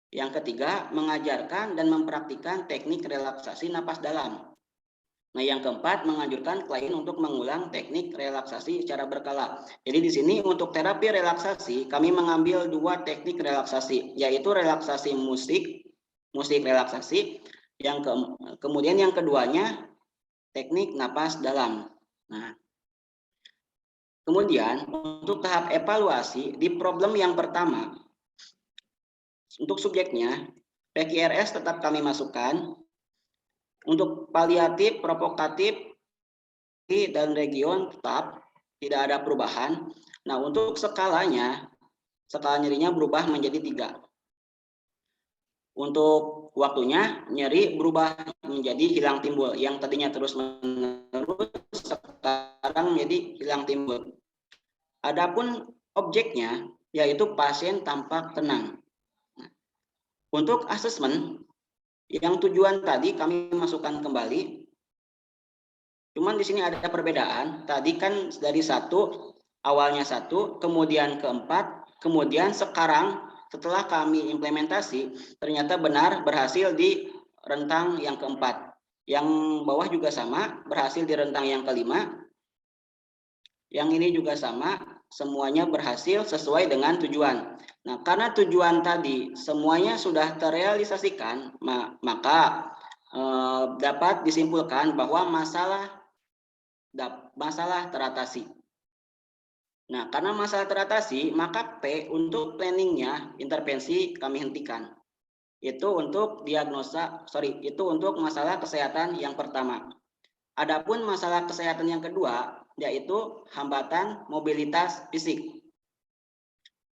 Yang ketiga, mengajarkan dan mempraktikkan teknik relaksasi napas dalam. Nah, yang keempat, menganjurkan klien untuk mengulang teknik relaksasi secara berkala. Jadi di sini untuk terapi relaksasi, kami mengambil 2 teknik relaksasi, yaitu relaksasi musik relaksasi, kemudian yang keduanya teknik napas dalam. Nah, kemudian untuk tahap evaluasi di problem yang pertama, untuk subjeknya PQRS tetap kami masukkan. Untuk paliatif, provokatif, dan region tetap tidak ada perubahan. Nah, untuk skala nyerinya berubah menjadi 3. Untuk waktunya, nyeri berubah menjadi hilang timbul. Yang tadinya terus menerus, sekarang menjadi hilang timbul. Adapun objeknya, yaitu pasien tampak tenang. Nah, untuk asesmen, yang tujuan tadi kami masukkan kembali. Cuman di sini ada perbedaan. Tadi kan dari 1, awalnya 1, kemudian keempat, kemudian sekarang setelah kami implementasi, ternyata benar berhasil di rentang yang keempat. Yang bawah juga sama, berhasil di rentang yang kelima. Yang ini juga sama, semuanya berhasil sesuai dengan tujuan. Nah, karena tujuan tadi semuanya sudah terrealisasikan, maka dapat disimpulkan bahwa masalah teratasi. Nah, karena masalah teratasi, maka P untuk planningnya intervensi kami hentikan. Itu untuk itu untuk masalah kesehatan yang pertama. Adapun masalah kesehatan yang kedua, yaitu hambatan mobilitas fisik.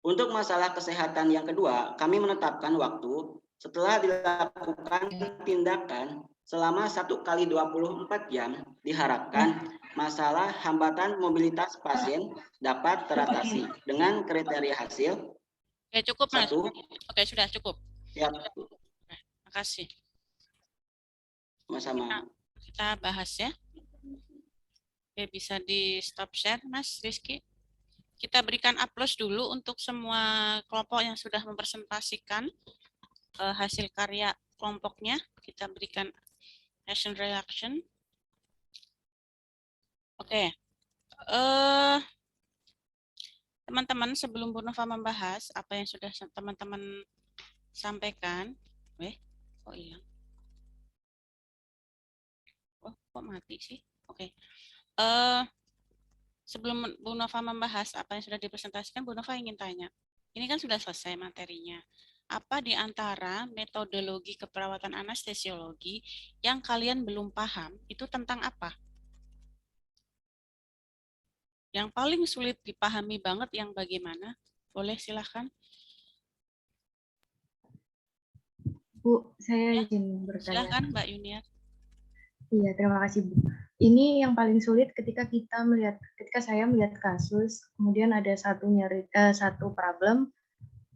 Untuk masalah kesehatan yang kedua, kami menetapkan waktu setelah dilakukan tindakan selama 1 kali 24 jam, diharapkan masalah hambatan mobilitas pasien dapat teratasi dengan kriteria hasil. Oke, cukup, Mas. 1. Oke, sudah cukup. Ya. Terima kasih. Sama-sama. Kita bahas ya. Oke, bisa di stop share, Mas Rizky. Kita berikan aplaus dulu untuk semua kelompok yang sudah mempresentasikan hasil karya kelompoknya. Kita berikan action reaction. Oke. Teman-teman, sebelum Bu Nova membahas apa yang sudah teman-teman sampaikan. Kok hilang? Oh, kok mati sih? Oke. Sebelum Bu Nova membahas apa yang sudah dipresentasikan, Bu Nova ingin tanya. Ini kan sudah selesai materinya. Apa di antara metodologi keperawatan anestesiologi yang kalian belum paham, itu tentang apa? Yang paling sulit dipahami banget yang bagaimana? Boleh silahkan. Bu, saya izin bertanya. Silahkan Mbak Yuniar. Iya, terima kasih Bu. Ini yang paling sulit ketika saya melihat kasus, kemudian ada satu problem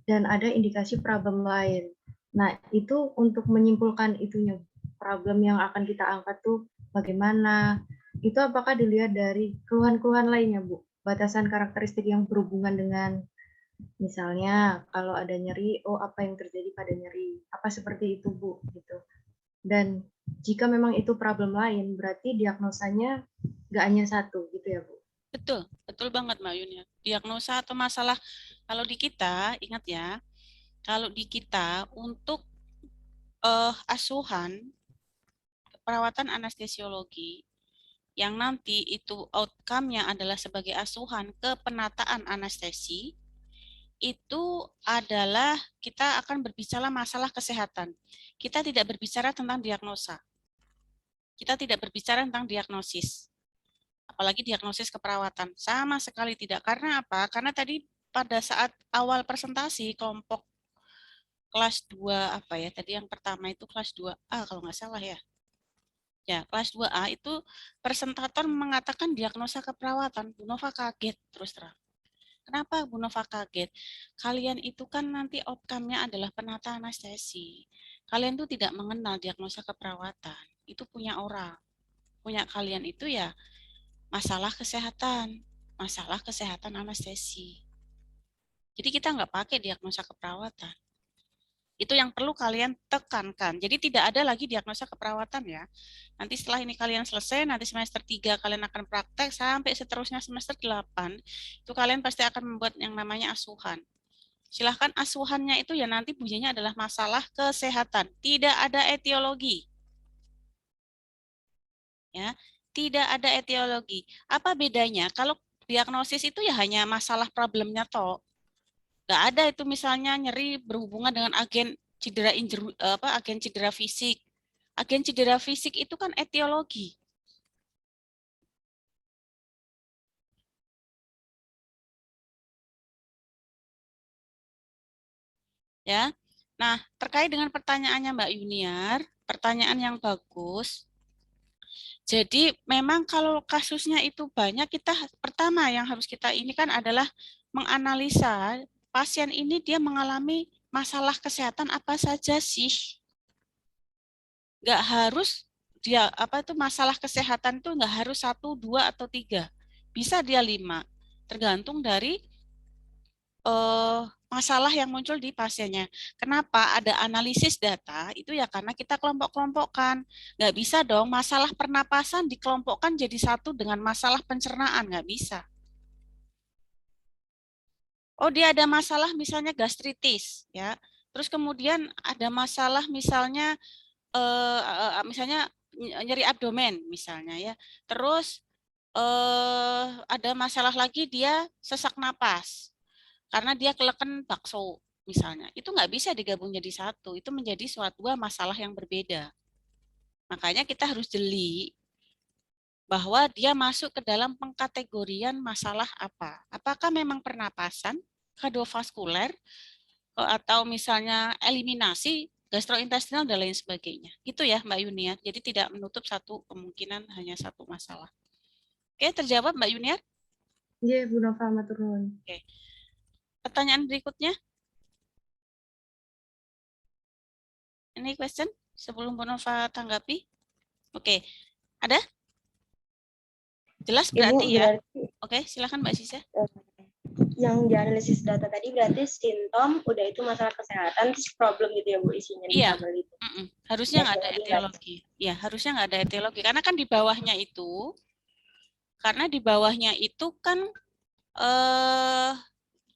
dan ada indikasi problem lain. Nah, itu untuk menyimpulkan itunya, problem yang akan kita angkat tuh bagaimana. Itu apakah dilihat dari keluhan-keluhan lainnya, Bu? Batasan karakteristik yang berhubungan dengan misalnya kalau ada nyeri, oh apa yang terjadi pada nyeri? Apa seperti itu, Bu? Gitu. Dan jika memang itu problem lain, berarti diagnosanya nggak hanya satu, gitu ya, Bu? Betul, betul banget Mbak Yunia. Diagnosa atau masalah, kalau di kita, ingat ya, kalau di kita untuk asuhan perawatan anestesiologi, yang nanti itu outcome-nya adalah sebagai asuhan ke penataan anestesi, itu adalah kita akan berbicara masalah kesehatan. Kita tidak berbicara tentang diagnosa. Kita tidak berbicara tentang diagnosis. Apalagi diagnosis keperawatan. Sama sekali tidak. Karena apa? Karena tadi pada saat awal presentasi kelompok kelas 2 apa ya? Tadi yang pertama itu kelas 2A kalau nggak salah ya. Ya, kelas 2A itu presentator mengatakan diagnosa keperawatan. Bu Nova kaget terus terang. Kenapa Bu Nova kaget? Kalian itu kan nanti outcome-nya adalah penata anestesi. Kalian tuh tidak mengenal diagnosa keperawatan. Itu punya orang. Punya kalian itu ya masalah kesehatan anestesi. Jadi kita nggak pakai diagnosa keperawatan. Itu yang perlu kalian tekankan. Jadi tidak ada lagi diagnosa keperawatan ya. Nanti setelah ini kalian selesai, nanti semester 3 kalian akan praktek, sampai seterusnya semester 8, itu kalian pasti akan membuat yang namanya asuhan. Silahkan asuhannya itu ya nanti bunyinya adalah masalah kesehatan. Tidak ada etiologi. Ya, tidak ada etiologi. Apa bedanya? Kalau diagnosis itu ya hanya masalah problemnya toh. Nggak ada itu misalnya nyeri berhubungan dengan agen cedera agen cedera fisik. Agen cedera fisik itu kan etiologi. Ya. Nah, terkait dengan pertanyaannya Mbak Yuniar, pertanyaan yang bagus. Jadi memang kalau kasusnya itu banyak, kita pertama yang harus kita ini kan adalah menganalisa pasien ini dia mengalami masalah kesehatan apa saja sih. Nggak harus dia masalah kesehatan itu nggak harus 1, 2, atau 3. Bisa dia 5. Tergantung dari masalah yang muncul di pasiennya. Kenapa ada analisis data? Itu ya karena kita kelompok-kelompokkan. Nggak bisa dong masalah pernapasan dikelompokkan jadi satu dengan masalah pencernaan. Nggak bisa. Oh, dia ada masalah misalnya gastritis, ya. Terus kemudian ada masalah misalnya misalnya nyeri abdomen misalnya ya. Terus ada masalah lagi dia sesak napas karena dia keleken bakso misalnya. Itu nggak bisa digabung jadi satu. Itu menjadi dua masalah yang berbeda. Makanya kita harus jeli bahwa dia masuk ke dalam pengkategorian masalah apa. Apakah memang pernapasan, kardiovaskuler, atau misalnya eliminasi, gastrointestinal, dan lain sebagainya. Itu ya Mbak Yuniar. Jadi tidak menutup satu kemungkinan hanya satu masalah. Oke, terjawab Mbak Yuniar? Iya, Bu Nova, matur nuwun. Oke. Pertanyaan berikutnya. Ini question sebelum Bu Nova tanggapi. Oke, ada? Jelas berarti Ibu, ya? berarti, Oke, silakan Mbak Sisa. Yang dianalisis data tadi berarti simptom, udah itu masalah kesehatan, terus problem gitu ya Bu isinya di Iya. tabel itu. Harusnya nggak ada etiologi. Ya, harusnya nggak ada etiologi. Karena kan di bawahnya itu kan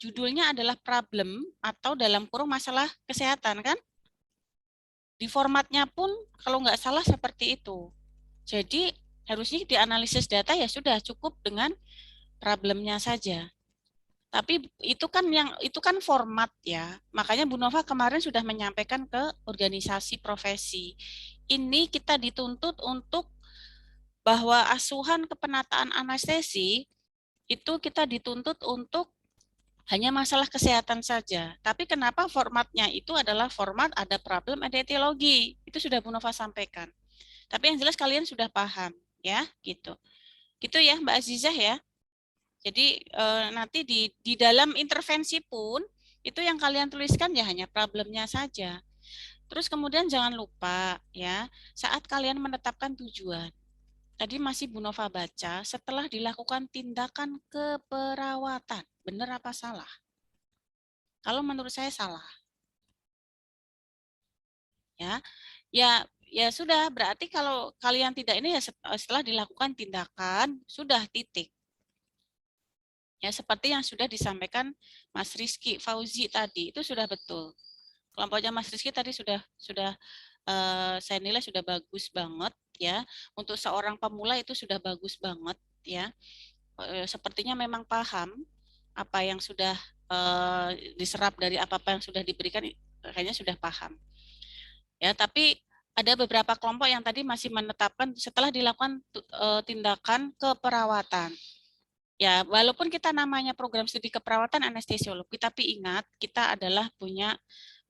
judulnya adalah problem atau dalam kurung masalah kesehatan kan? Di formatnya pun kalau nggak salah seperti itu. Jadi harusnya dianalisis data ya sudah cukup dengan problemnya saja. Tapi itu kan format ya. Makanya Bu Nova kemarin sudah menyampaikan ke organisasi profesi. Ini kita dituntut untuk bahwa asuhan kepenataan anestesi itu kita dituntut untuk hanya masalah kesehatan saja. Tapi kenapa formatnya itu adalah format ada problem, ada etiologi. Itu sudah Bu Nova sampaikan. Tapi yang jelas kalian sudah paham ya, gitu. Gitu ya Mbak Azizah ya. Jadi nanti di dalam intervensi pun itu yang kalian tuliskan ya hanya problemnya saja. Terus kemudian jangan lupa ya, saat kalian menetapkan tujuan. Tadi masih Bu Nova baca, setelah dilakukan tindakan keperawatan. Benar apa salah? Kalau menurut saya salah. Ya, ya sudah, berarti kalau kalian tidak ini ya setelah dilakukan tindakan, sudah titik. Ya, seperti yang sudah disampaikan Mas Rizky Fauzi tadi, itu sudah betul. Kelompoknya Mas Rizky tadi sudah saya nilai sudah bagus banget ya. Untuk seorang pemula itu sudah bagus banget ya. Sepertinya memang paham apa yang sudah diserap dari apa-apa yang sudah diberikan, kayaknya sudah paham. Ya, tapi ada beberapa kelompok yang tadi masih menetapkan setelah dilakukan tindakan keperawatan. Ya, walaupun kita namanya program studi keperawatan anestesiologi, tapi ingat kita adalah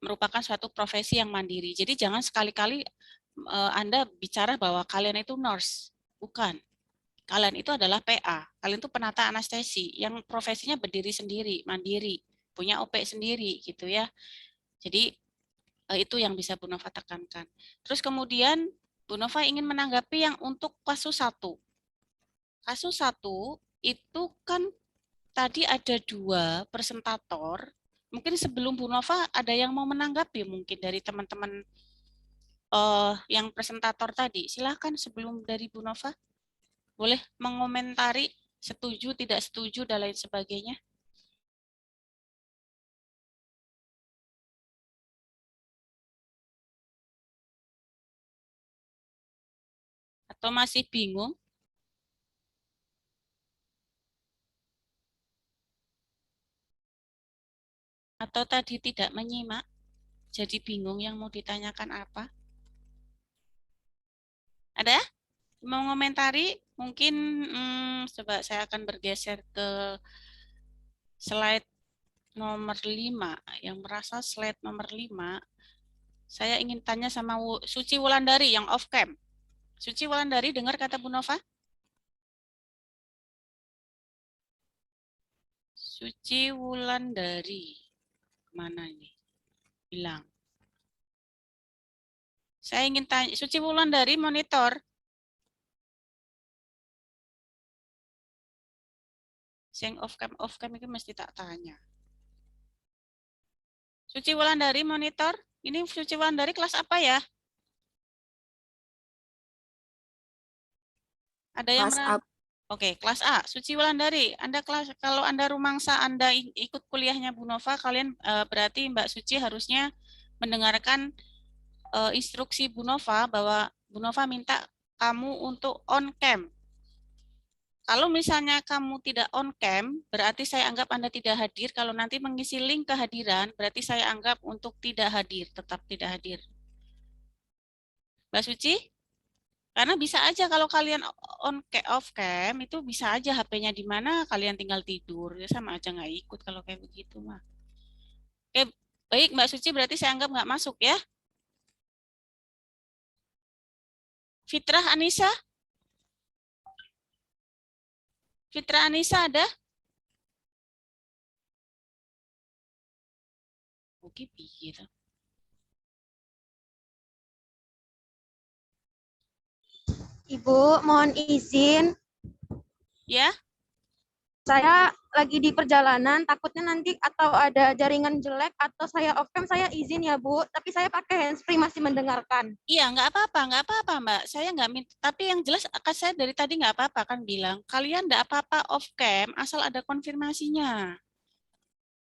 merupakan suatu profesi yang mandiri. Jadi jangan sekali-kali Anda bicara bahwa kalian itu nurse. Bukan. Kalian itu adalah PA. Kalian itu penata anestesi yang profesinya berdiri sendiri, mandiri, punya OP sendiri gitu ya. Jadi itu yang bisa Bu Nova tekankan. Terus kemudian Bu Nova ingin menanggapi yang untuk kasus 1. Kasus 1 itu kan tadi ada 2 presentator. Mungkin sebelum Bu Nova ada yang mau menanggapi mungkin dari teman-teman yang presentator tadi. Silahkan sebelum dari Bu Nova. Boleh mengomentari setuju, tidak setuju, dan lain sebagainya. Atau masih bingung? Atau tadi tidak menyimak? Jadi bingung yang mau ditanyakan apa? Ada? Mau komentari? Mungkin coba saya akan bergeser ke slide nomor 5. Yang merasa slide nomor 5, saya ingin tanya sama Suci Wulandari yang off cam. Suci Wulandari, dengar kata Bu Nova? Suci Wulandari. Mana ini? Bilang. Saya ingin tanya, Suci Wulandari monitor. Yang off cam itu mesti tak tanya. Suci Wulandari monitor. Ini Suci Wulandari kelas apa ya? Ada yang Kelas A. Oke, kelas A. Suci Wulandari, Anda kelas, kalau Anda rumangsa Anda ikut kuliahnya Bu Nova, kalian berarti Mbak Suci harusnya mendengarkan instruksi Bu Nova bahwa Bu Nova minta kamu untuk on cam. Kalau misalnya kamu tidak on cam, berarti saya anggap Anda tidak hadir. Kalau nanti mengisi link kehadiran, berarti saya anggap untuk tidak hadir, tetap tidak hadir. Mbak Suci? Karena bisa aja kalau kalian off cam itu bisa aja HP-nya di mana, kalian tinggal tidur, ya sama aja nggak ikut kalau kayak begitu mah. Oke, baik Mbak Suci, berarti saya anggap nggak masuk ya. Fitrah Anissa? Fitrah Anissa ada? Oke, gitu. Ibu, mohon izin. Ya? Saya lagi di perjalanan, takutnya nanti atau ada jaringan jelek atau saya off cam, saya izin ya Bu. Tapi saya pakai handsfree masih mendengarkan. Iya, nggak apa-apa Mbak. Saya nggak minta, tapi yang jelas saya dari tadi nggak apa-apa kan bilang, kalian nggak apa-apa off cam asal ada konfirmasinya.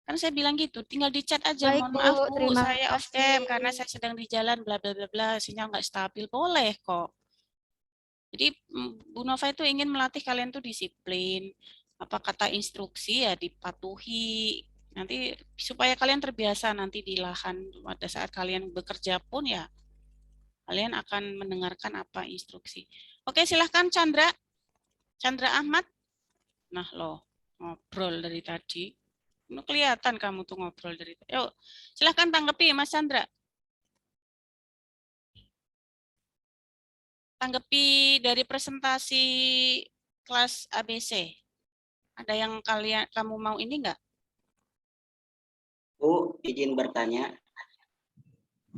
Kan saya bilang gitu, tinggal di chat aja. Baik, Mohon Bu, maaf Bu, terima saya off kasih. cam karena saya sedang di jalan, bla bla bla bla, sinyal nggak stabil, boleh kok. Jadi Bu Nova itu ingin melatih kalian tuh disiplin, apa kata instruksi ya dipatuhi. Nanti supaya kalian terbiasa nanti di lahan pada saat kalian bekerja pun ya kalian akan mendengarkan apa instruksi. Oke, silahkan Chandra. Chandra Ahmad. Nah loh, ngobrol dari tadi. Ini kelihatan kamu tuh ngobrol dari tadi. Yuk, silahkan tanggapi Mas Chandra. Tanggapi dari presentasi kelas ABC. Ada yang kamu mau ini enggak? Bu, izin bertanya.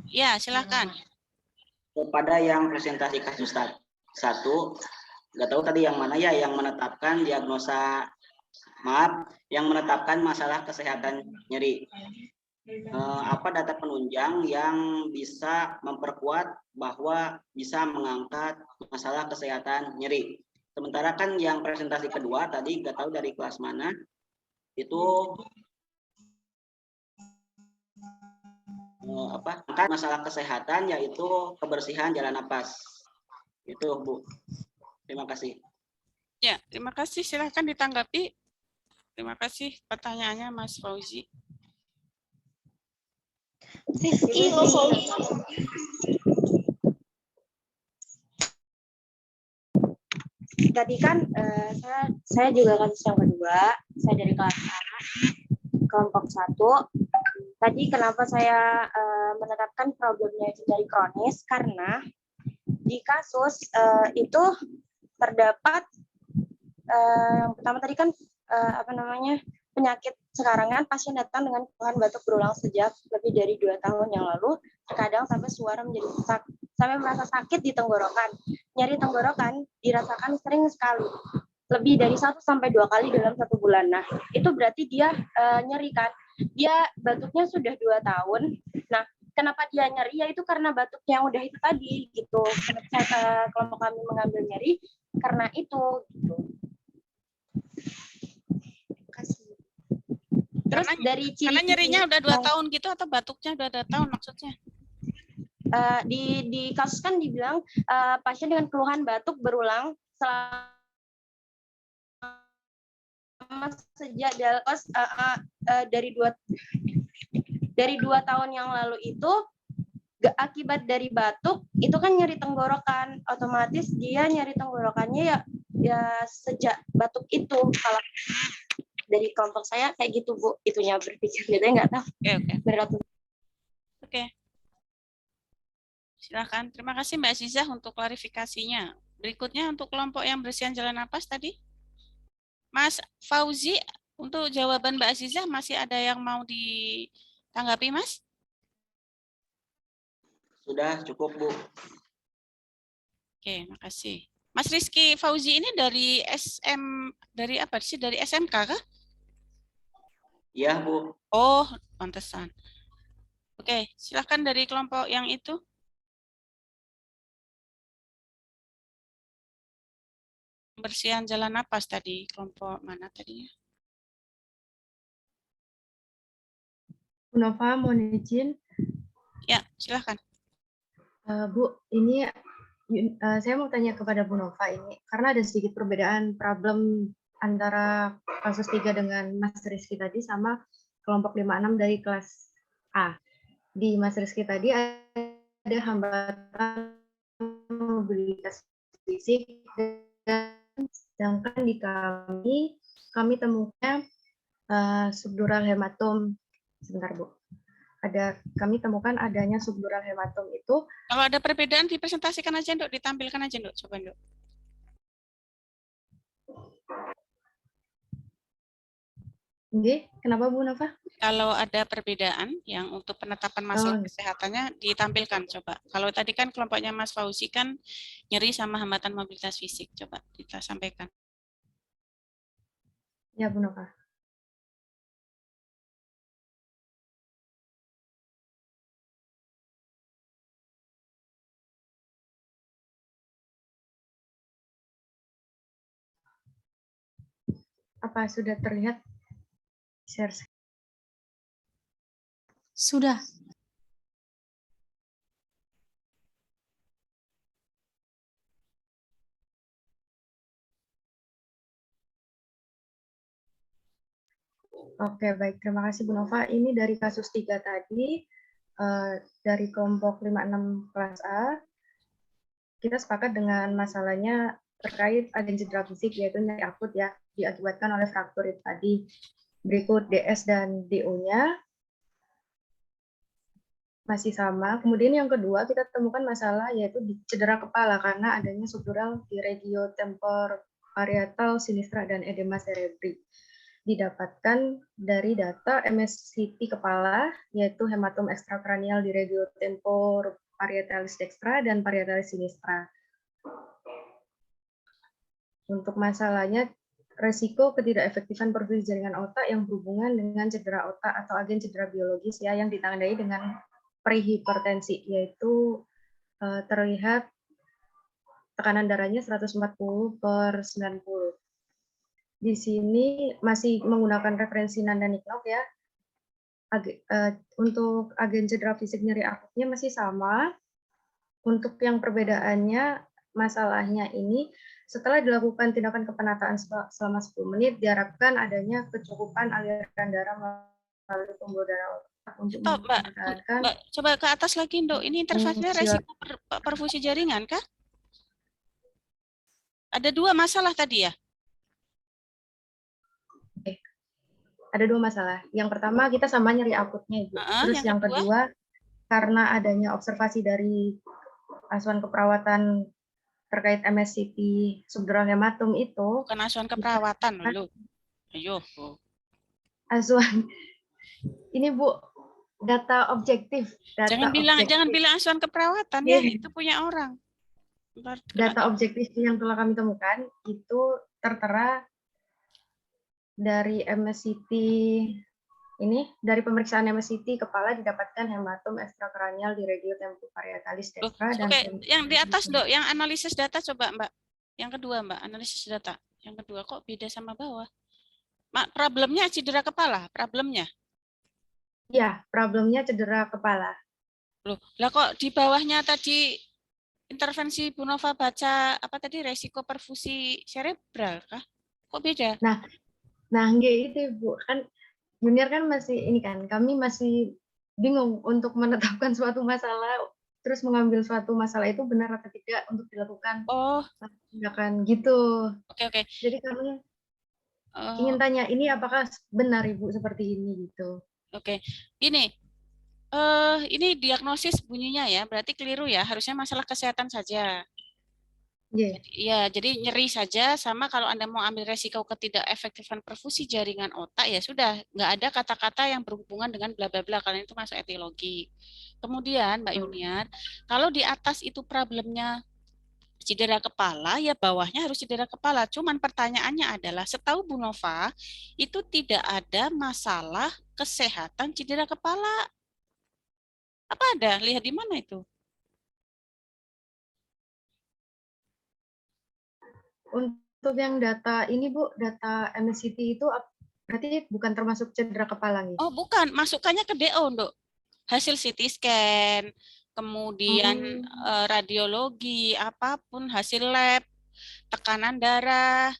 Ya, silakan. Kepada yang presentasi kasus 1, nggak tahu tadi yang mana ya, yang menetapkan diagnosa, yang menetapkan masalah kesehatan nyeri. Apa data penunjang yang bisa memperkuat bahwa bisa mengangkat masalah kesehatan nyeri. Sementara kan yang presentasi kedua tadi nggak tahu dari kelas mana, itu angkat masalah kesehatan yaitu kebersihan jalan napas. Itu Bu. Terima kasih. Ya, terima kasih. Silahkan ditanggapi. Terima kasih pertanyaannya Mas Fauzi. Tadi kan saya juga kasus yang kedua, saya dari kelas A, kelompok 1. Tadi kenapa saya menetapkan problemnya itu dari kronis, karena di kasus itu terdapat yang pertama tadi kan penyakit sekarang kan pasien datang dengan keluhan batuk berulang sejak lebih dari 2 tahun yang lalu, terkadang sampai suara menjadi sesak, sampai merasa sakit di tenggorokan. Nyeri tenggorokan dirasakan sering sekali, lebih dari 1 sampai 2 kali dalam 1 bulan. Nah, itu berarti dia nyeri kan. Dia batuknya sudah 2 tahun. Nah, kenapa dia nyeri? Ya itu karena batuk yang udah itu tadi gitu. Kelompok kami mengambil nyeri karena itu gitu. Terus karena nyerinya udah 2 tahun gitu atau batuknya udah 2 tahun maksudnya? Di kasus kan dibilang pasien dengan keluhan batuk berulang selama sejak dari 2 tahun yang lalu itu akibat dari batuk itu kan nyeri tenggorokan, otomatis dia nyeri tenggorokannya ya sejak batuk itu. Kalau dari kelompok saya kayak gitu Bu, itunya berpikir gitu, nggak tahu. Oke. Silakan. Terima kasih Mbak Azizah untuk klarifikasinya. Berikutnya untuk kelompok yang bersihan jalan napas tadi. Mas Fauzi, untuk jawaban Mbak Azizah masih ada yang mau ditanggapi Mas? Sudah cukup Bu. Oke, makasih. Mas Rizky Fauzi ini dari apa sih? Dari SMK kah? Iya Bu. Oh, pantesan. Oke, silakan dari kelompok yang itu. Bersihan jalan napas tadi, kelompok mana tadinya? Bu Nova, mohon izin. Ya, silakan. Bu, ini saya mau tanya kepada Bu Nova ini, karena ada sedikit perbedaan problem antara kasus 3 dengan Mas Rizky tadi sama kelompok 56 dari kelas A. Di Mas Rizky tadi ada hambatan mobilitas fisik, dan sedangkan di kami temukan subdural hematom. Sebentar Bu. Kami temukan adanya subdural hematom itu. Kalau ada perbedaan dipresentasikan aja, Nduk, ditampilkan aja, Nduk. Coba, Nduk. Oke, kenapa Bu Nova? Kalau ada perbedaan yang untuk penetapan masalah kesehatannya ditampilkan, coba. Kalau tadi kan kelompoknya Mas Fauzi kan nyeri sama hambatan mobilitas fisik, coba kita sampaikan. Ya Bu Nova. Apa sudah terlihat? Share. Sudah. Oke, baik. Terima kasih Bu Nova. Ini dari kasus 3 tadi, dari kelompok 56 kelas A, kita sepakat dengan masalahnya terkait agen cedera fisik, yaitu nyeri akut ya, diakibatkan oleh fraktur itu tadi. Berikut DS dan DO-nya masih sama. Kemudian yang kedua kita temukan masalah yaitu di cedera kepala karena adanya subdural di regio tempor parietal sinistra dan edema cerebri. didapatkan dari data MSCT kepala, yaitu hematom ekstrakranial di regio temporoparietalis dextra dan parietalis sinistra. Untuk masalahnya, resiko ketidakefektifan perfusi jaringan otak yang berhubungan dengan cedera otak atau agen cedera biologis ya yang ditandai dengan prehipertensi, yaitu terlihat tekanan darahnya 140/90. Di sini masih menggunakan referensi Nanda Nicknock ya. Untuk agen cedera fisik nyeri akutnya masih sama. Untuk yang perbedaannya, masalahnya ini setelah dilakukan tindakan kepenataan selama 10 menit, diharapkan adanya kecukupan aliran darah melalui pembuluh darah otak untuk Stop, Mbak. mempertahankan Mbak, coba ke atas lagi, Nduk. Ini intervalnya fungsi resiko perfusi jaringan, kah? Ada 2 masalah tadi ya? Ada 2 masalah. Yang pertama kita sama nyeri akutnya, Ibu. Terus yang kedua, karena adanya observasi dari asuhan keperawatan terkait MSCT subdural hematom itu. Bukan asuhan keperawatan loh. Ayo. Asuhan. Ini Bu, data objektif. Jangan bilang asuhan keperawatan ya, itu punya orang. Data objektif yang telah kami temukan itu tertera dari MSCT ini, dari pemeriksaan MSCT kepala didapatkan hematom ekstrakranial di regio temporoparietalis dextra. Oke, yang di atas, Dok, yang analisis data coba, Mbak. Yang kedua, Mbak, analisis data. Yang kedua kok beda sama bawah? Problemnya cedera kepala, problemnya? Iya, problemnya cedera kepala. Loh, lah kok di bawahnya tadi intervensi Bu Nova baca apa tadi resiko perfusi cerebral kah? Kok beda? Nah, enggak itu Bu, kan junior kan masih ini kan, kami masih bingung untuk menetapkan suatu masalah, terus mengambil suatu masalah itu benar atau tidak untuk dilakukan tindakan gitu. Oke. Jadi kami ingin tanya, ini apakah benar Ibu seperti ini gitu? Oke, ini diagnosis bunyinya ya, berarti keliru ya, harusnya masalah kesehatan saja. Ya, jadi nyeri saja, sama kalau Anda mau ambil resiko ketidakefektifan perfusi jaringan otak, ya sudah, nggak ada kata-kata yang berhubungan dengan bla bla bla, kalian itu masuk etiologi. Kemudian Mbak Yuniar, kalau di atas itu problemnya cedera kepala, ya bawahnya harus cedera kepala. Cuman pertanyaannya adalah, setahu Bu Nova, itu tidak ada masalah kesehatan cedera kepala. Apa ada? Lihat di mana itu? Untuk yang data ini Bu, data MSCT itu berarti bukan termasuk cedera kepala nih? Oh bukan, masukannya ke DO, Nduk. Hasil CT scan, kemudian radiologi, apapun, hasil lab, tekanan darah.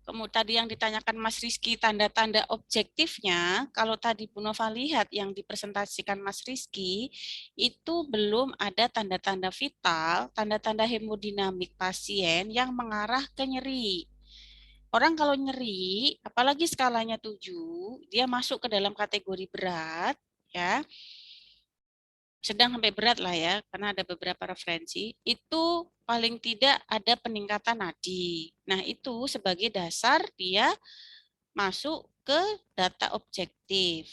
Kemudian tadi yang ditanyakan Mas Rizky, tanda-tanda objektifnya, kalau tadi Bu Nova lihat yang dipresentasikan Mas Rizky, itu belum ada tanda-tanda vital, tanda-tanda hemodinamik pasien yang mengarah ke nyeri. Orang kalau nyeri, apalagi skalanya 7, dia masuk ke dalam kategori berat, ya, sedang sampai berat lah ya, karena ada beberapa referensi, itu paling tidak ada peningkatan nadi. Nah, itu sebagai dasar dia masuk ke data objektif.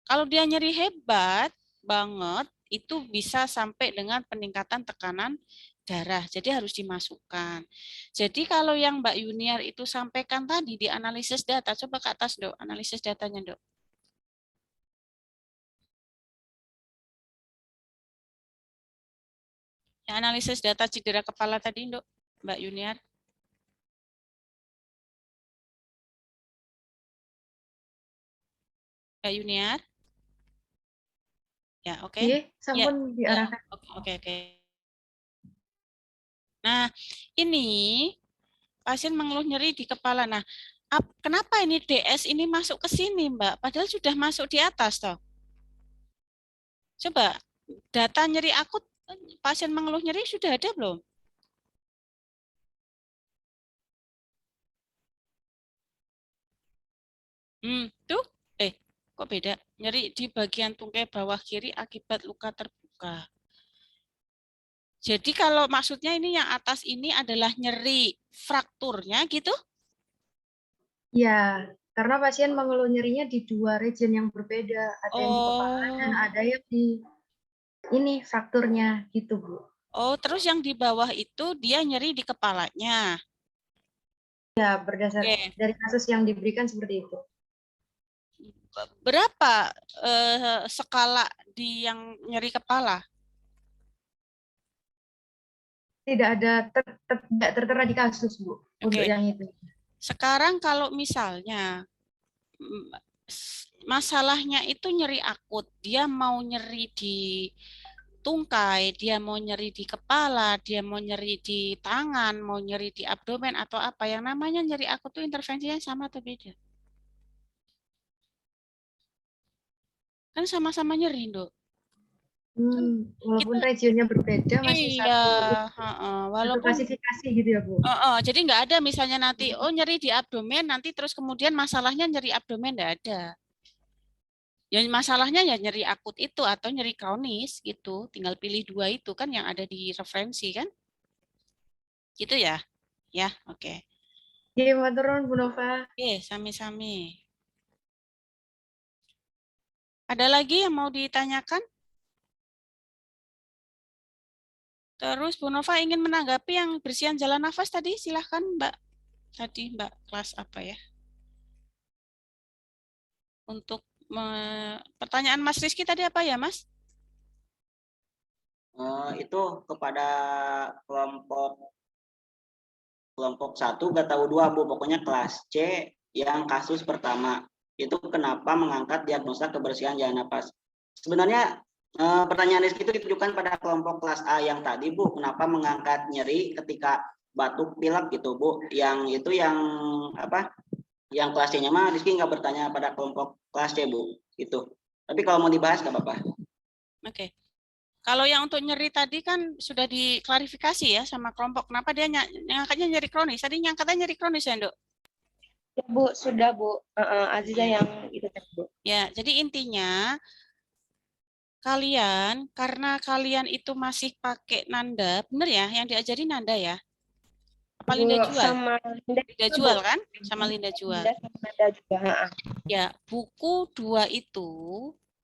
Kalau dia nyeri hebat banget, itu bisa sampai dengan peningkatan tekanan darah, jadi harus dimasukkan. Jadi kalau yang Mbak Yuniar itu sampaikan tadi di analisis data, coba ke atas, Dok, analisis datanya, Dok. Ya, analisis data cedera kepala tadi, Mbak Yuniar. Mbak Yuniar. Ya, oke. Iya, sampun diarahkan. Oke. Nah, ini pasien mengeluh nyeri di kepala. Nah, kenapa ini DS ini masuk ke sini, Mbak? Padahal sudah masuk di atas, toh. Coba, data nyeri akut pasien mengeluh nyeri sudah ada belum? Tuh, kok beda? Nyeri di bagian tungkai bawah kiri akibat luka terbuka. Jadi kalau maksudnya ini yang atas ini adalah nyeri frakturnya gitu? Iya. Karena pasien mengeluh nyerinya di 2 region yang berbeda, ada yang di kepala dan ada yang di ini frakturnya gitu, Bu. Oh, terus yang di bawah itu dia nyeri di kepalanya. Ya, berdasar Oke. dari kasus yang diberikan seperti itu. Berapa skala di yang nyeri kepala? Tidak ada tidak tertera di kasus, Bu, untuk Oke. yang itu. Sekarang kalau misalnya masalahnya itu nyeri akut, dia mau nyeri di tungkai, dia mau nyeri di kepala, dia mau nyeri di tangan, mau nyeri di abdomen atau apa, yang namanya nyeri akut itu intervensinya sama atau beda? Kan sama-sama nyeri, Dok. Walaupun regionnya berbeda masih Iya, satu walaupun klasifikasi gitu ya, Bu. jadi nggak ada misalnya nanti nyeri di abdomen, nanti terus kemudian masalahnya nyeri abdomen, nggak ada. Ya masalahnya ya nyeri akut itu atau nyeri kronis gitu. Tinggal pilih 2 itu kan yang ada di referensi kan? Gitu ya? Ya, oke. Iya, maturun Bu Nova. Oke, sami-sami. Ada lagi yang mau ditanyakan? Terus Bu Nova ingin menanggapi yang bersihan jalan nafas tadi, silahkan Mbak. Tadi Mbak kelas apa ya? Untuk pertanyaan Mas Rizky tadi apa ya, Mas? Itu kepada kelompok 1 nggak tahu 2, Bu, pokoknya kelas C yang kasus pertama. Itu kenapa mengangkat diagnosa kebersihan jalan napas. Sebenarnya pertanyaan Rizky itu ditujukan pada kelompok kelas A yang tadi, Bu, kenapa mengangkat nyeri ketika batuk pilek gitu, Bu. Yang itu yang apa? Yang kelas C-nya mah Rizky nggak bertanya pada kelompok kelas C, Bu. Gitu. Tapi kalau mau dibahas nggak apa-apa. Oke. Kalau yang untuk nyeri tadi kan sudah diklarifikasi ya sama kelompok. Kenapa dia ngangkatnya nyeri kronis? Tadi nyangkatnya nyeri kronis ya, Dok? Ya, Bu, sudah, Bu. Aziza yang itu tadi, Bu. Ya, jadi intinya kalian, karena kalian itu masih pakai nanda, bener ya? Yang diajari nanda ya? Apa Linda Jual? Sama Linda Jual kan? Sama Linda Jual. Linda juga. Ya, buku 2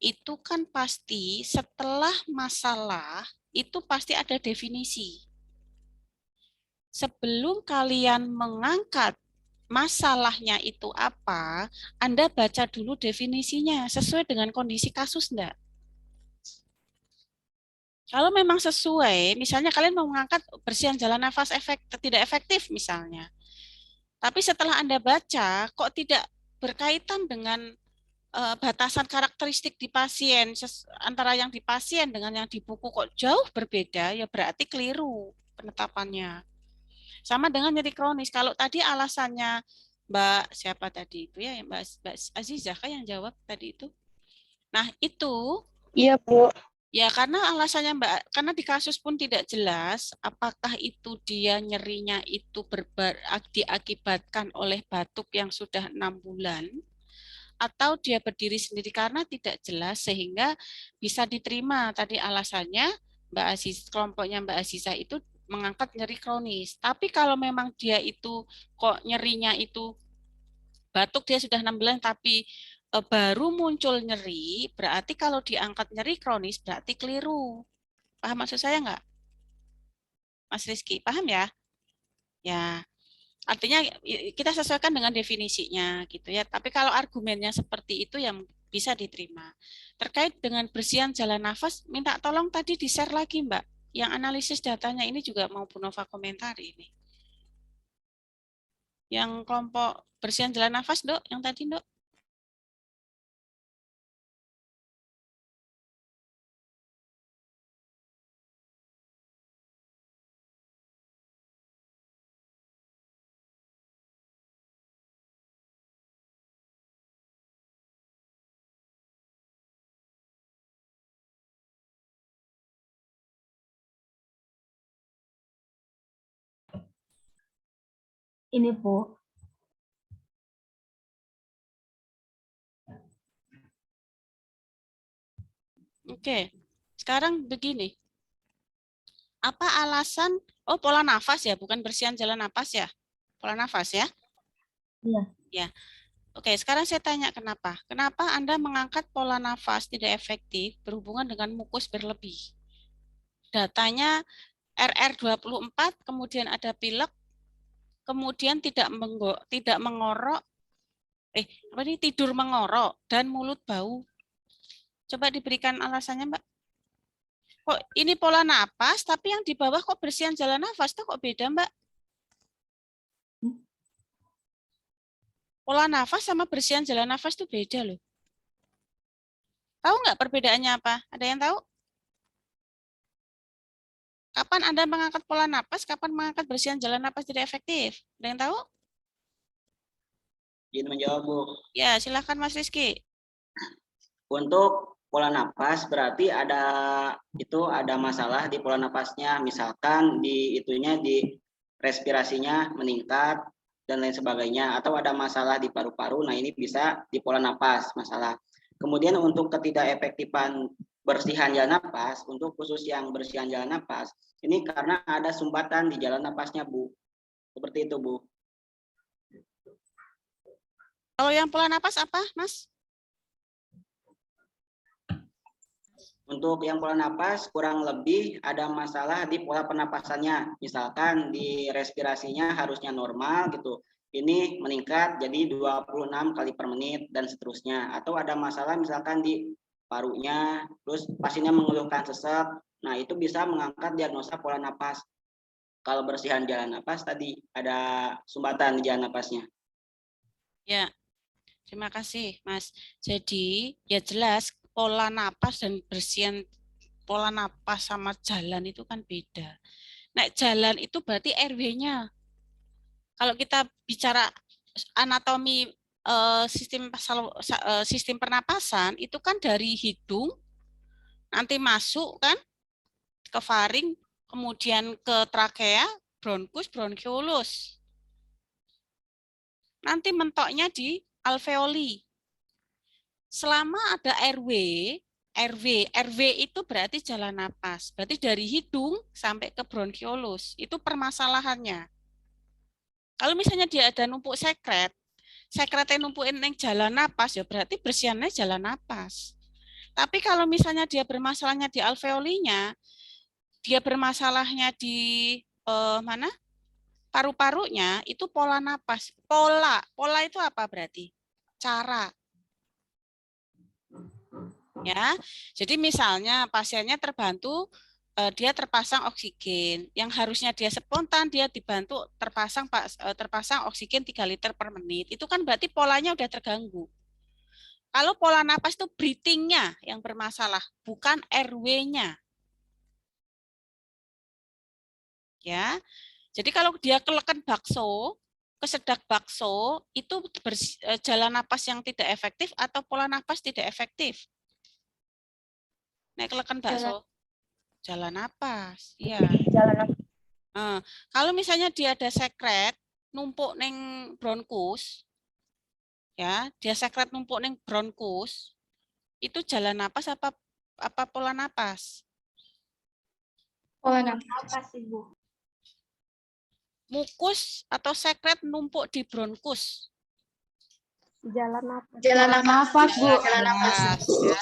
itu kan pasti setelah masalah, itu pasti ada definisi. Sebelum kalian mengangkat masalahnya itu apa, Anda baca dulu definisinya, sesuai dengan kondisi kasus enggak? Kalau memang sesuai, misalnya kalian mau mengangkat bersihan jalan nafas tidak efektif misalnya. Tapi setelah Anda baca, kok tidak berkaitan dengan batasan karakteristik di pasien, antara yang di pasien dengan yang di buku kok jauh berbeda, ya berarti keliru penetapannya. Sama dengan nyeri kronis. Kalau tadi alasannya Mbak siapa tadi itu ya, Mbak Azizah kan yang jawab tadi itu. Nah itu. Iya, Bu. Ya karena alasannya Mbak, karena di kasus pun tidak jelas apakah itu dia nyerinya itu diakibatkan oleh batuk yang sudah 6 bulan atau dia berdiri sendiri, karena tidak jelas sehingga bisa diterima tadi alasannya Mbak Aziz, kelompoknya Mbak Aziza itu mengangkat nyeri kronis. Tapi kalau memang dia itu kok nyerinya itu batuk dia sudah 6 bulan tapi baru muncul nyeri, berarti kalau diangkat nyeri kronis berarti keliru. Paham maksud saya nggak? Mas Rizky, paham ya? Ya, artinya kita sesuaikan dengan definisinya gitu ya. Tapi kalau argumennya seperti itu yang bisa diterima. Terkait dengan bersihan jalan nafas, minta tolong tadi di-share lagi Mbak. Yang analisis datanya ini juga mau Bu Nova komentari ini. Yang kelompok bersihan jalan nafas, Dok, yang tadi, Dok. Ini, Bu. Oke, sekarang begini. Apa alasan, pola nafas ya, bukan bersihan jalan nafas ya? Pola nafas ya? Iya. Ya. Oke, sekarang saya tanya kenapa? Kenapa Anda mengangkat pola nafas tidak efektif berhubungan dengan mukus berlebih? Datanya RR24, kemudian ada pilek, kemudian tidak mengorok, tidur mengorok, dan mulut bau. Coba diberikan alasannya, Mbak. Kok ini pola napas, tapi yang di bawah kok bersihan jalan nafas, tuh kok beda, Mbak? Pola nafas sama bersihan jalan nafas itu beda loh. Tahu nggak perbedaannya apa? Ada yang tahu? Kapan Anda mengangkat pola napas, kapan mengangkat bersihan jalan napas tidak efektif? Ada yang tahu? Izin menjawab, Bu. Ya, silakan Mas Rizky. Untuk pola napas berarti ada masalah di pola napasnya, misalkan di respirasinya meningkat dan lain sebagainya, atau ada masalah di paru-paru. Nah, ini bisa di pola napas masalah. Kemudian untuk ketidakefektifan bersihan jalan napas, untuk khusus yang bersihan jalan napas, ini karena ada sumbatan di jalan napasnya, Bu. Seperti itu, Bu. Kalau yang pola napas apa, Mas? Untuk yang pola napas kurang lebih ada masalah di pola pernapasannya. Misalkan di respirasinya harusnya normal gitu. Ini meningkat jadi 26 kali per menit dan seterusnya. Atau ada masalah misalkan di parunya, terus pasiennya mengeluhkan sesak. Nah, itu bisa mengangkat diagnosa pola napas. Kalau bersihan jalan napas tadi ada sumbatan di jalan napasnya. Ya, terima kasih, Mas. Jadi, ya jelas pola napas dan bersihan pola napas sama jalan itu kan beda. Nah, jalan itu berarti RW-nya. Kalau kita bicara anatomi sistem pernapasan itu kan dari hidung nanti masuk kan ke faring, kemudian ke trakea, bronkus, bronkiolus. Nanti mentoknya di alveoli. Selama ada RW itu berarti jalan napas. Berarti dari hidung sampai ke bronkiolus. Itu permasalahannya. Kalau misalnya dia ada numpuk sekretnya numpukin yang jalan napas, ya berarti bersihannya jalan napas. Tapi kalau misalnya dia bermasalahnya di alveolinya, dia bermasalahnya di mana? Paru-parunya, itu pola napas. Pola itu apa berarti? Cara. Ya, jadi misalnya pasiennya terbantu dia terpasang oksigen, yang harusnya dia spontan dia dibantu terpasang oksigen 3 liter per menit, itu kan berarti polanya udah terganggu. Kalau pola napas itu breathing-nya yang bermasalah, bukan RW-nya. Ya, jadi kalau dia keleken bakso, kesedak bakso, itu jalan napas yang tidak efektif atau pola napas tidak efektif? Nek keleken bakso, jalan napas, iya. Jalan napas. Kalau misalnya dia ada sekret numpuk neng bronkus, ya, dia sekret numpuk neng bronkus, itu jalan napas apa pola napas? Pola napas. Apa sih, Bu? Mukus atau sekret numpuk di bronkus? Jalan napas. Jalan napas, Bu. Jalan napas, ya.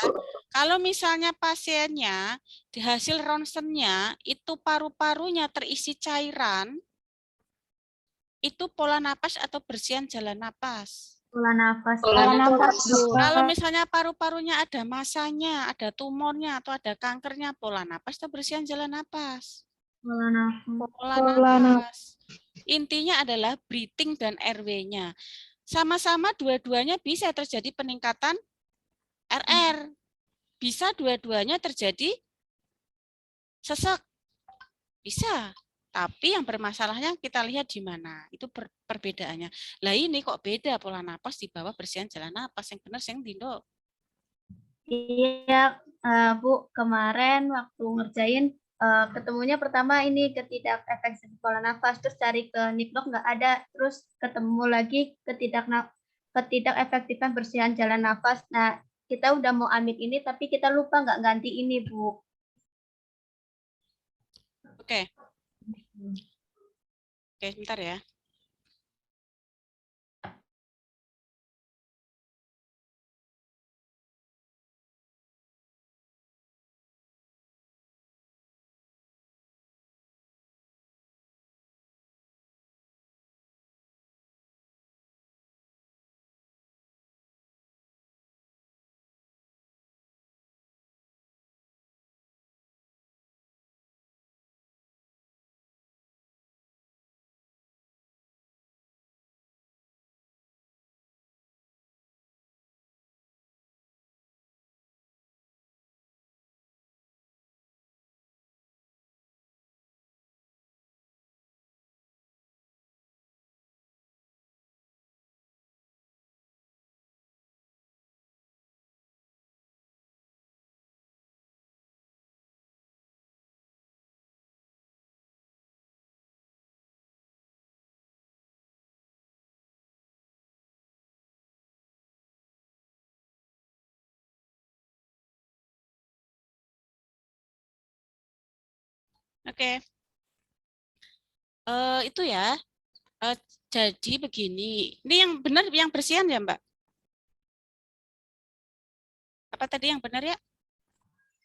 Kalau misalnya pasiennya di hasil ronsennya itu paru-parunya terisi cairan, itu pola napas atau bersihan jalan napas? Pola nafas. Pola napas, Bu. Kalau misalnya paru-parunya ada masanya, ada tumornya atau ada kankernya, pola napas atau bersihan jalan napas? Pola nafas. Pola napas. Intinya adalah breathing dan RW-nya. Sama-sama dua-duanya bisa terjadi peningkatan RR. Bisa dua-duanya terjadi sesak. Bisa. Tapi yang bermasalahnya kita lihat di mana. Itu perbedaannya. Lah ini kok beda pola napas di bawah bersihan jalan napas. Yang benar yang Dindo. Iya, Bu, kemarin waktu ngerjain ketemunya pertama ini ketidakefektifan pola nafas, terus cari ke Nikdok nggak ada, terus ketemu lagi ketidakefektifan bersihan jalan nafas. Nah, kita udah mau amit ini, tapi kita lupa nggak ganti ini, Bu. Oke. Oke, sebentar ya. Oke. Itu ya. Jadi begini. Ini yang benar yang bersihan ya, Mbak? Apa tadi yang benar ya?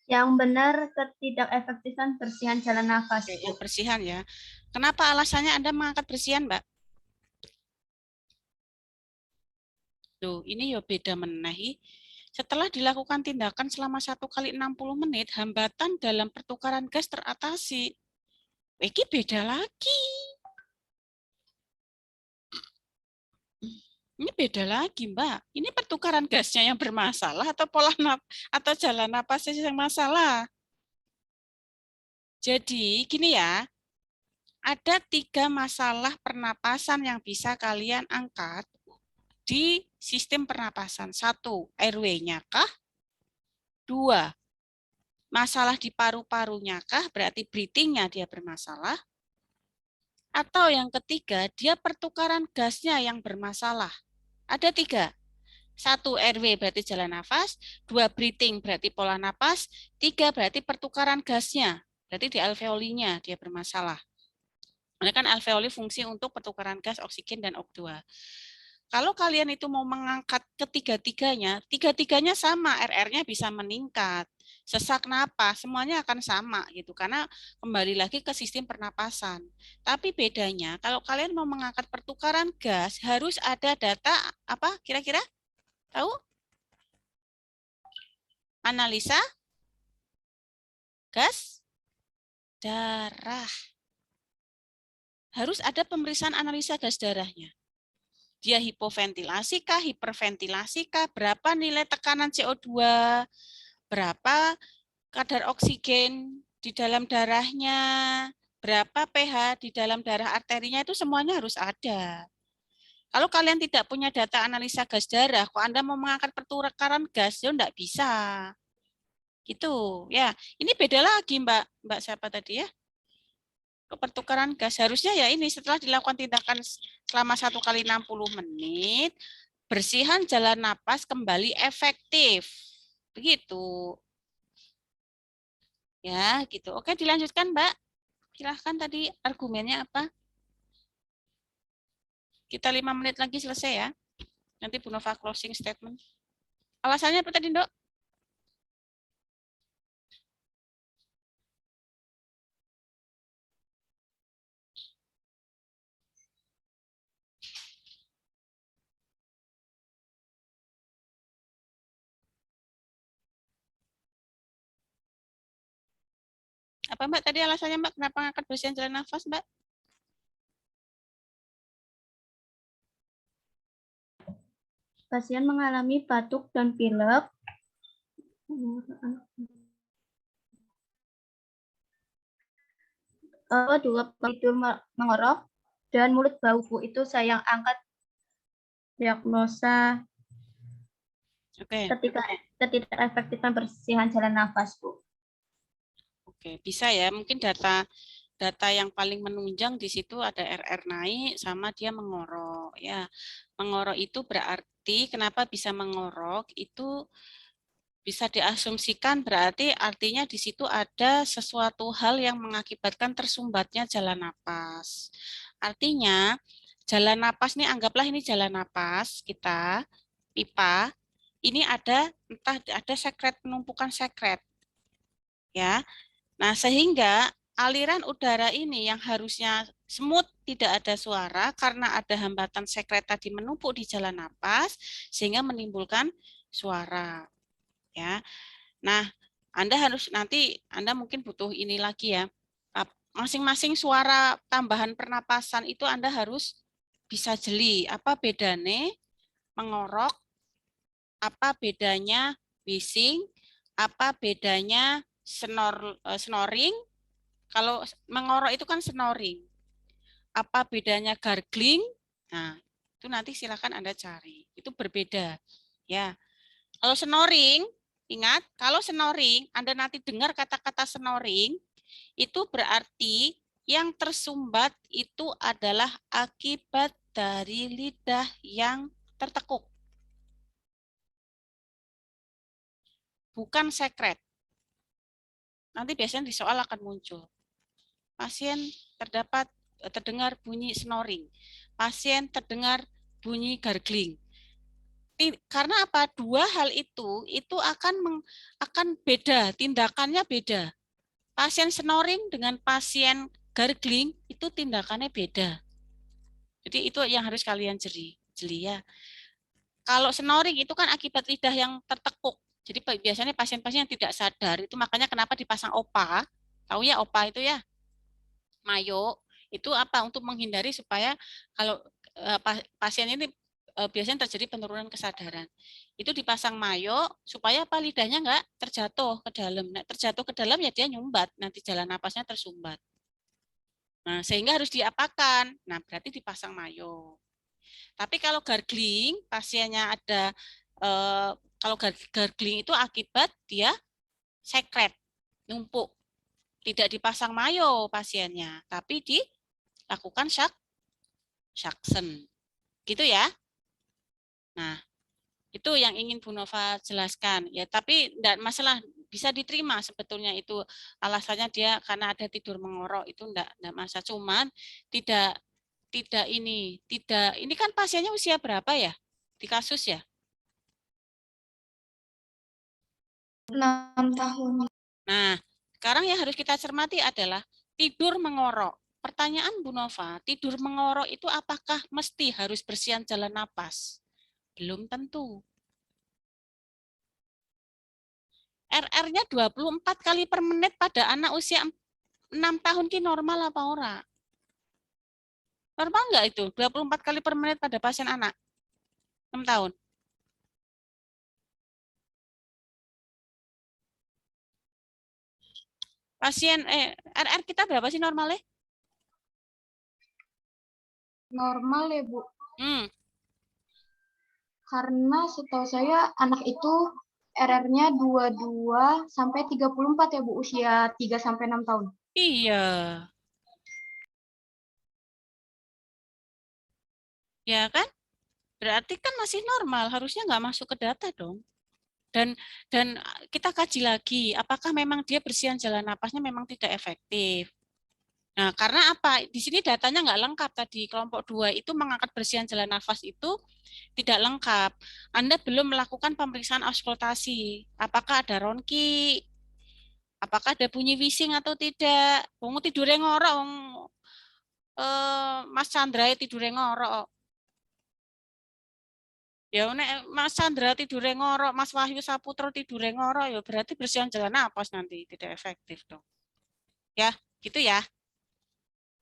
Yang benar ketidakefektifan bersihan jalan nafas. Oke, yang bersihan ya. Kenapa alasannya Anda mengangkat bersihan, Mbak? Tuh, ini ya beda meneh. Setelah dilakukan tindakan selama 1 kali 60 menit, hambatan dalam pertukaran gas teratasi. Ini beda lagi. Ini beda lagi, Mbak. Ini pertukaran gasnya yang bermasalah atau atau jalan napasnya yang masalah. Jadi, gini ya. Ada 3 masalah pernapasan yang bisa kalian angkat di sistem pernapasan. 1, airway-nya kah? 2, masalah di paru-parunya kah? Berarti breathing-nya dia bermasalah. Atau yang ketiga, dia pertukaran gasnya yang bermasalah. Ada 3. 1, airway berarti jalan nafas. 2, breathing berarti pola nafas. 3, berarti pertukaran gasnya. Berarti di alveolinya dia bermasalah. Ini kan alveoli fungsi untuk pertukaran gas oksigen dan O2. Kalau kalian itu mau mengangkat ketiga-tiganya, tiga-tiganya sama, RR-nya bisa meningkat. Sesak napas, semuanya akan sama gitu karena kembali lagi ke sistem pernapasan. Tapi bedanya kalau kalian mau mengangkat pertukaran gas harus ada data apa kira-kira? Tahu? Analisa gas darah. Harus ada pemeriksaan analisa gas darahnya. Dia hipoventilasi kah, hiperventilasi kah, berapa nilai tekanan CO2, berapa kadar oksigen di dalam darahnya, berapa pH di dalam darah arterinya, itu semuanya harus ada. Kalau kalian tidak punya data analisa gas darah, kok Anda mau mengangkat pertukaran gas, ya enggak bisa. Gitu, ya. Ini beda lagi, Mbak siapa tadi ya? Pertukaran gas harusnya ya ini setelah dilakukan tindakan selama 1 kali 60 menit, bersihan jalan napas kembali efektif. Begitu. Ya, gitu. Oke, dilanjutkan, Mbak. Silahkan tadi argumennya apa? Kita 5 menit lagi selesai ya. Nanti Bu Nova closing statement. Alasannya apa tadi, Dok? Apa Mbak tadi alasannya Mbak kenapa ngangkat bersihan jalan nafas Mbak? Pasien mengalami batuk dan pilek. Dua tidur mengorok dan mulut bau Bu. Itu saya yang angkat diagnosa ketidakefektifan bersihan jalan nafas Bu. Oke, bisa ya. Mungkin data yang paling menunjang di situ ada RR naik sama dia mengorok ya. Mengorok itu berarti kenapa bisa mengorok itu bisa diasumsikan berarti artinya di situ ada sesuatu hal yang mengakibatkan tersumbatnya jalan napas. Artinya jalan napas nih anggaplah ini jalan napas kita pipa ini ada entah ada sekret penumpukan sekret ya. Nah, sehingga aliran udara ini yang harusnya smooth tidak ada suara karena ada hambatan sekret tadi menumpuk di jalan napas sehingga menimbulkan suara ya. Nah, Anda harus nanti Anda mungkin butuh ini lagi ya. Masing-masing suara tambahan pernapasan itu Anda harus bisa jeli. Apa bedanya mengorok, apa bedanya wheezing, apa bedanya snoring. Kalau mengorok itu kan snoring. Apa bedanya gargling? Nah, itu nanti silakan Anda cari. Itu berbeda. Ya. Kalau snoring, ingat, kalau snoring, Anda nanti dengar kata-kata snoring, itu berarti yang tersumbat itu adalah akibat dari lidah yang tertekuk. Bukan sekret. Nanti biasanya di soal akan muncul. pasien terdengar bunyi snoring, pasien terdengar bunyi gargling. Karena apa? Dua hal itu akan beda, tindakannya beda. Pasien snoring dengan pasien gargling itu tindakannya beda. Jadi itu yang harus kalian jeli ya. Kalau snoring itu kan akibat lidah yang tertekuk. Jadi biasanya pasien-pasien yang tidak sadar itu makanya kenapa dipasang OPA. Tahu ya OPA itu ya? Mayo itu apa? Untuk menghindari supaya kalau pasien ini biasanya terjadi penurunan kesadaran. Itu dipasang mayo supaya apa? Lidahnya nggak terjatuh ke dalam. Nah, terjatuh ke dalam ya dia nyumbat, nanti jalan napasnya tersumbat. Nah, sehingga harus diapakan. Nah, berarti dipasang mayo. Tapi kalau gargling, pasiennya ada kalau gargling itu akibat dia sekret, numpuk. Tidak dipasang mayo pasiennya, tapi dilakukan suction. Gitu ya. Nah, itu yang ingin Bu Nova jelaskan. Ya, tapi enggak masalah, bisa diterima sebetulnya itu alasannya dia karena ada tidur mengorok itu enggak masalah. Cuman tidak ini kan pasiennya usia berapa ya? Di kasus ya? 6 tahun. Nah, sekarang yang harus kita cermati adalah tidur mengorok. Pertanyaan Bu Nova, tidur mengorok itu apakah mesti harus bersihan jalan napas? Belum tentu. RR-nya 24 kali per menit pada anak usia 6 tahun ki normal apa ora? Normal enggak itu? 24 kali per menit pada pasien anak 6 tahun. Pasien RR kita berapa sih normalnya? Normal ya, Bu. Hmm. Karena setahu saya anak itu RR-nya 22 sampai 34 ya, Bu, usia 3 sampai 6 tahun. Iya. Ya kan? Berarti kan masih normal, harusnya nggak masuk ke data dong. Dan kita kaji lagi, apakah memang dia bersihan jalan napasnya memang tidak efektif. Nah, karena apa? Di sini datanya nggak lengkap tadi. Kelompok 2 itu mengangkat bersihan jalan nafas itu tidak lengkap. Anda belum melakukan pemeriksaan auskultasi. Apakah ada ronki? Apakah ada bunyi bising atau tidak? Wong tidure ngorok, Mas Chandra tidure ngorok. Ya nek Mas Chandra tidure ngorok, Mas Wahyu Saputra tidure ngorok, ya berarti bersihan jalan napas nanti tidak efektif dong. Ya, gitu ya.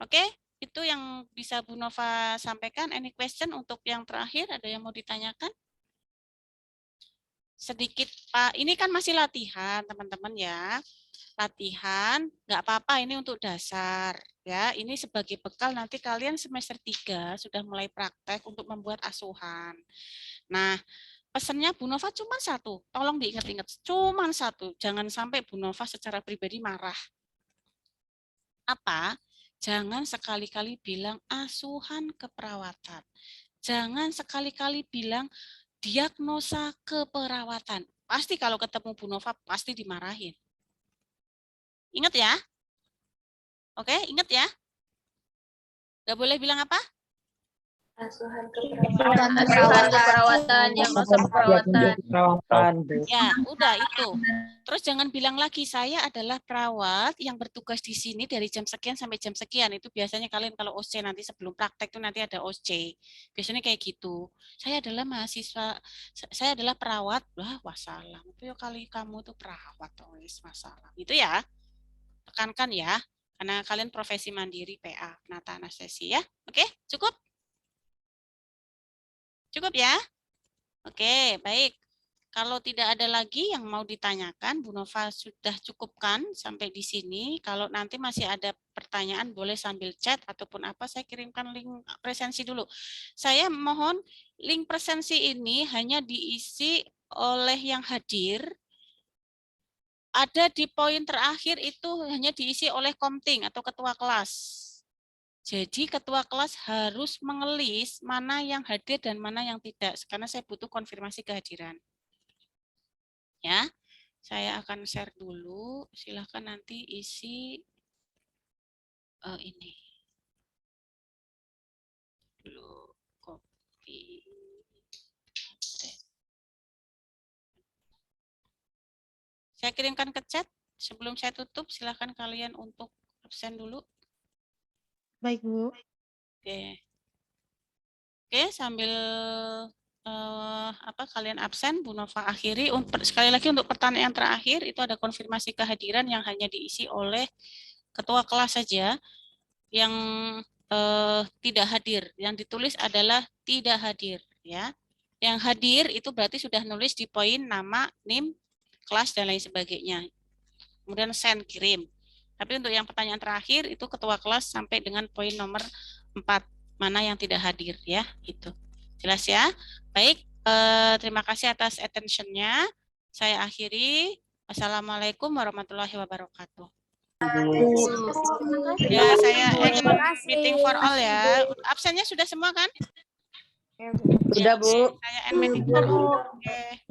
Oke, itu yang bisa Bu Nova sampaikan. Any question untuk yang terakhir? Ada yang mau ditanyakan? Sedikit Pak, ini kan masih latihan teman-teman ya. Latihan, nggak apa-apa ini untuk dasar ya. Ini sebagai bekal nanti kalian semester 3 sudah mulai praktek untuk membuat asuhan. Nah, pesannya Bu Nova cuma satu, tolong diingat-ingat, cuma satu, jangan sampai Bu Nova secara pribadi marah. Apa? Jangan sekali-kali bilang asuhan keperawatan. Jangan sekali-kali bilang diagnosa keperawatan. Pasti kalau ketemu Bu Nova pasti dimarahin. Ingat ya? Oke, ingat ya? Gak boleh bilang apa? Asuhan keperawatan, diagnosa keperawatan. Ya, udah itu. Terus jangan bilang lagi saya adalah perawat yang bertugas di sini dari jam sekian sampai jam sekian. Itu biasanya kalian kalau OC nanti sebelum praktek itu nanti ada OC. Biasanya kayak gitu. Saya adalah mahasiswa, saya adalah perawat. Wah, wassalam. Itu ya kali kamu tuh perawat, masalah. Itu ya. Tekankan ya. Karena kalian profesi mandiri PA, penata anestesi ya. Oke, cukup? Cukup ya? Oke, baik. Kalau tidak ada lagi yang mau ditanyakan, Bu Nova sudah cukupkan sampai di sini. Kalau nanti masih ada pertanyaan, boleh sambil chat ataupun apa, saya kirimkan link presensi dulu. Saya mohon link presensi ini hanya diisi oleh yang hadir. Ada di poin terakhir itu hanya diisi oleh komting atau ketua kelas. Jadi ketua kelas harus mengelis mana yang hadir dan mana yang tidak, karena saya butuh konfirmasi kehadiran. Ya, saya akan share dulu. Silahkan nanti isi ini. Dulu copy. Saya kirimkan ke chat. Sebelum saya tutup, silakan kalian untuk absen dulu. Baik, Bu. Oke. Oke, sambil kalian absen, Bu Nova akhiri. Sekali lagi untuk pertanyaan terakhir, itu ada konfirmasi kehadiran yang hanya diisi oleh ketua kelas saja yang tidak hadir. Yang ditulis adalah tidak hadir, ya. Yang hadir itu berarti sudah nulis di poin nama, NIM, kelas, dan lain sebagainya. Kemudian send, kirim. Tapi untuk yang pertanyaan terakhir itu ketua kelas sampai dengan poin nomor 4, mana yang tidak hadir, ya. Itu jelas ya. Baik, terima kasih atas attention-nya. Saya akhiri. Wassalamualaikum warahmatullahi wabarakatuh. Ya, saya end meeting for all ya. Absennya sudah semua kan? Sudah, Bu. Saya end meeting for all. Oke.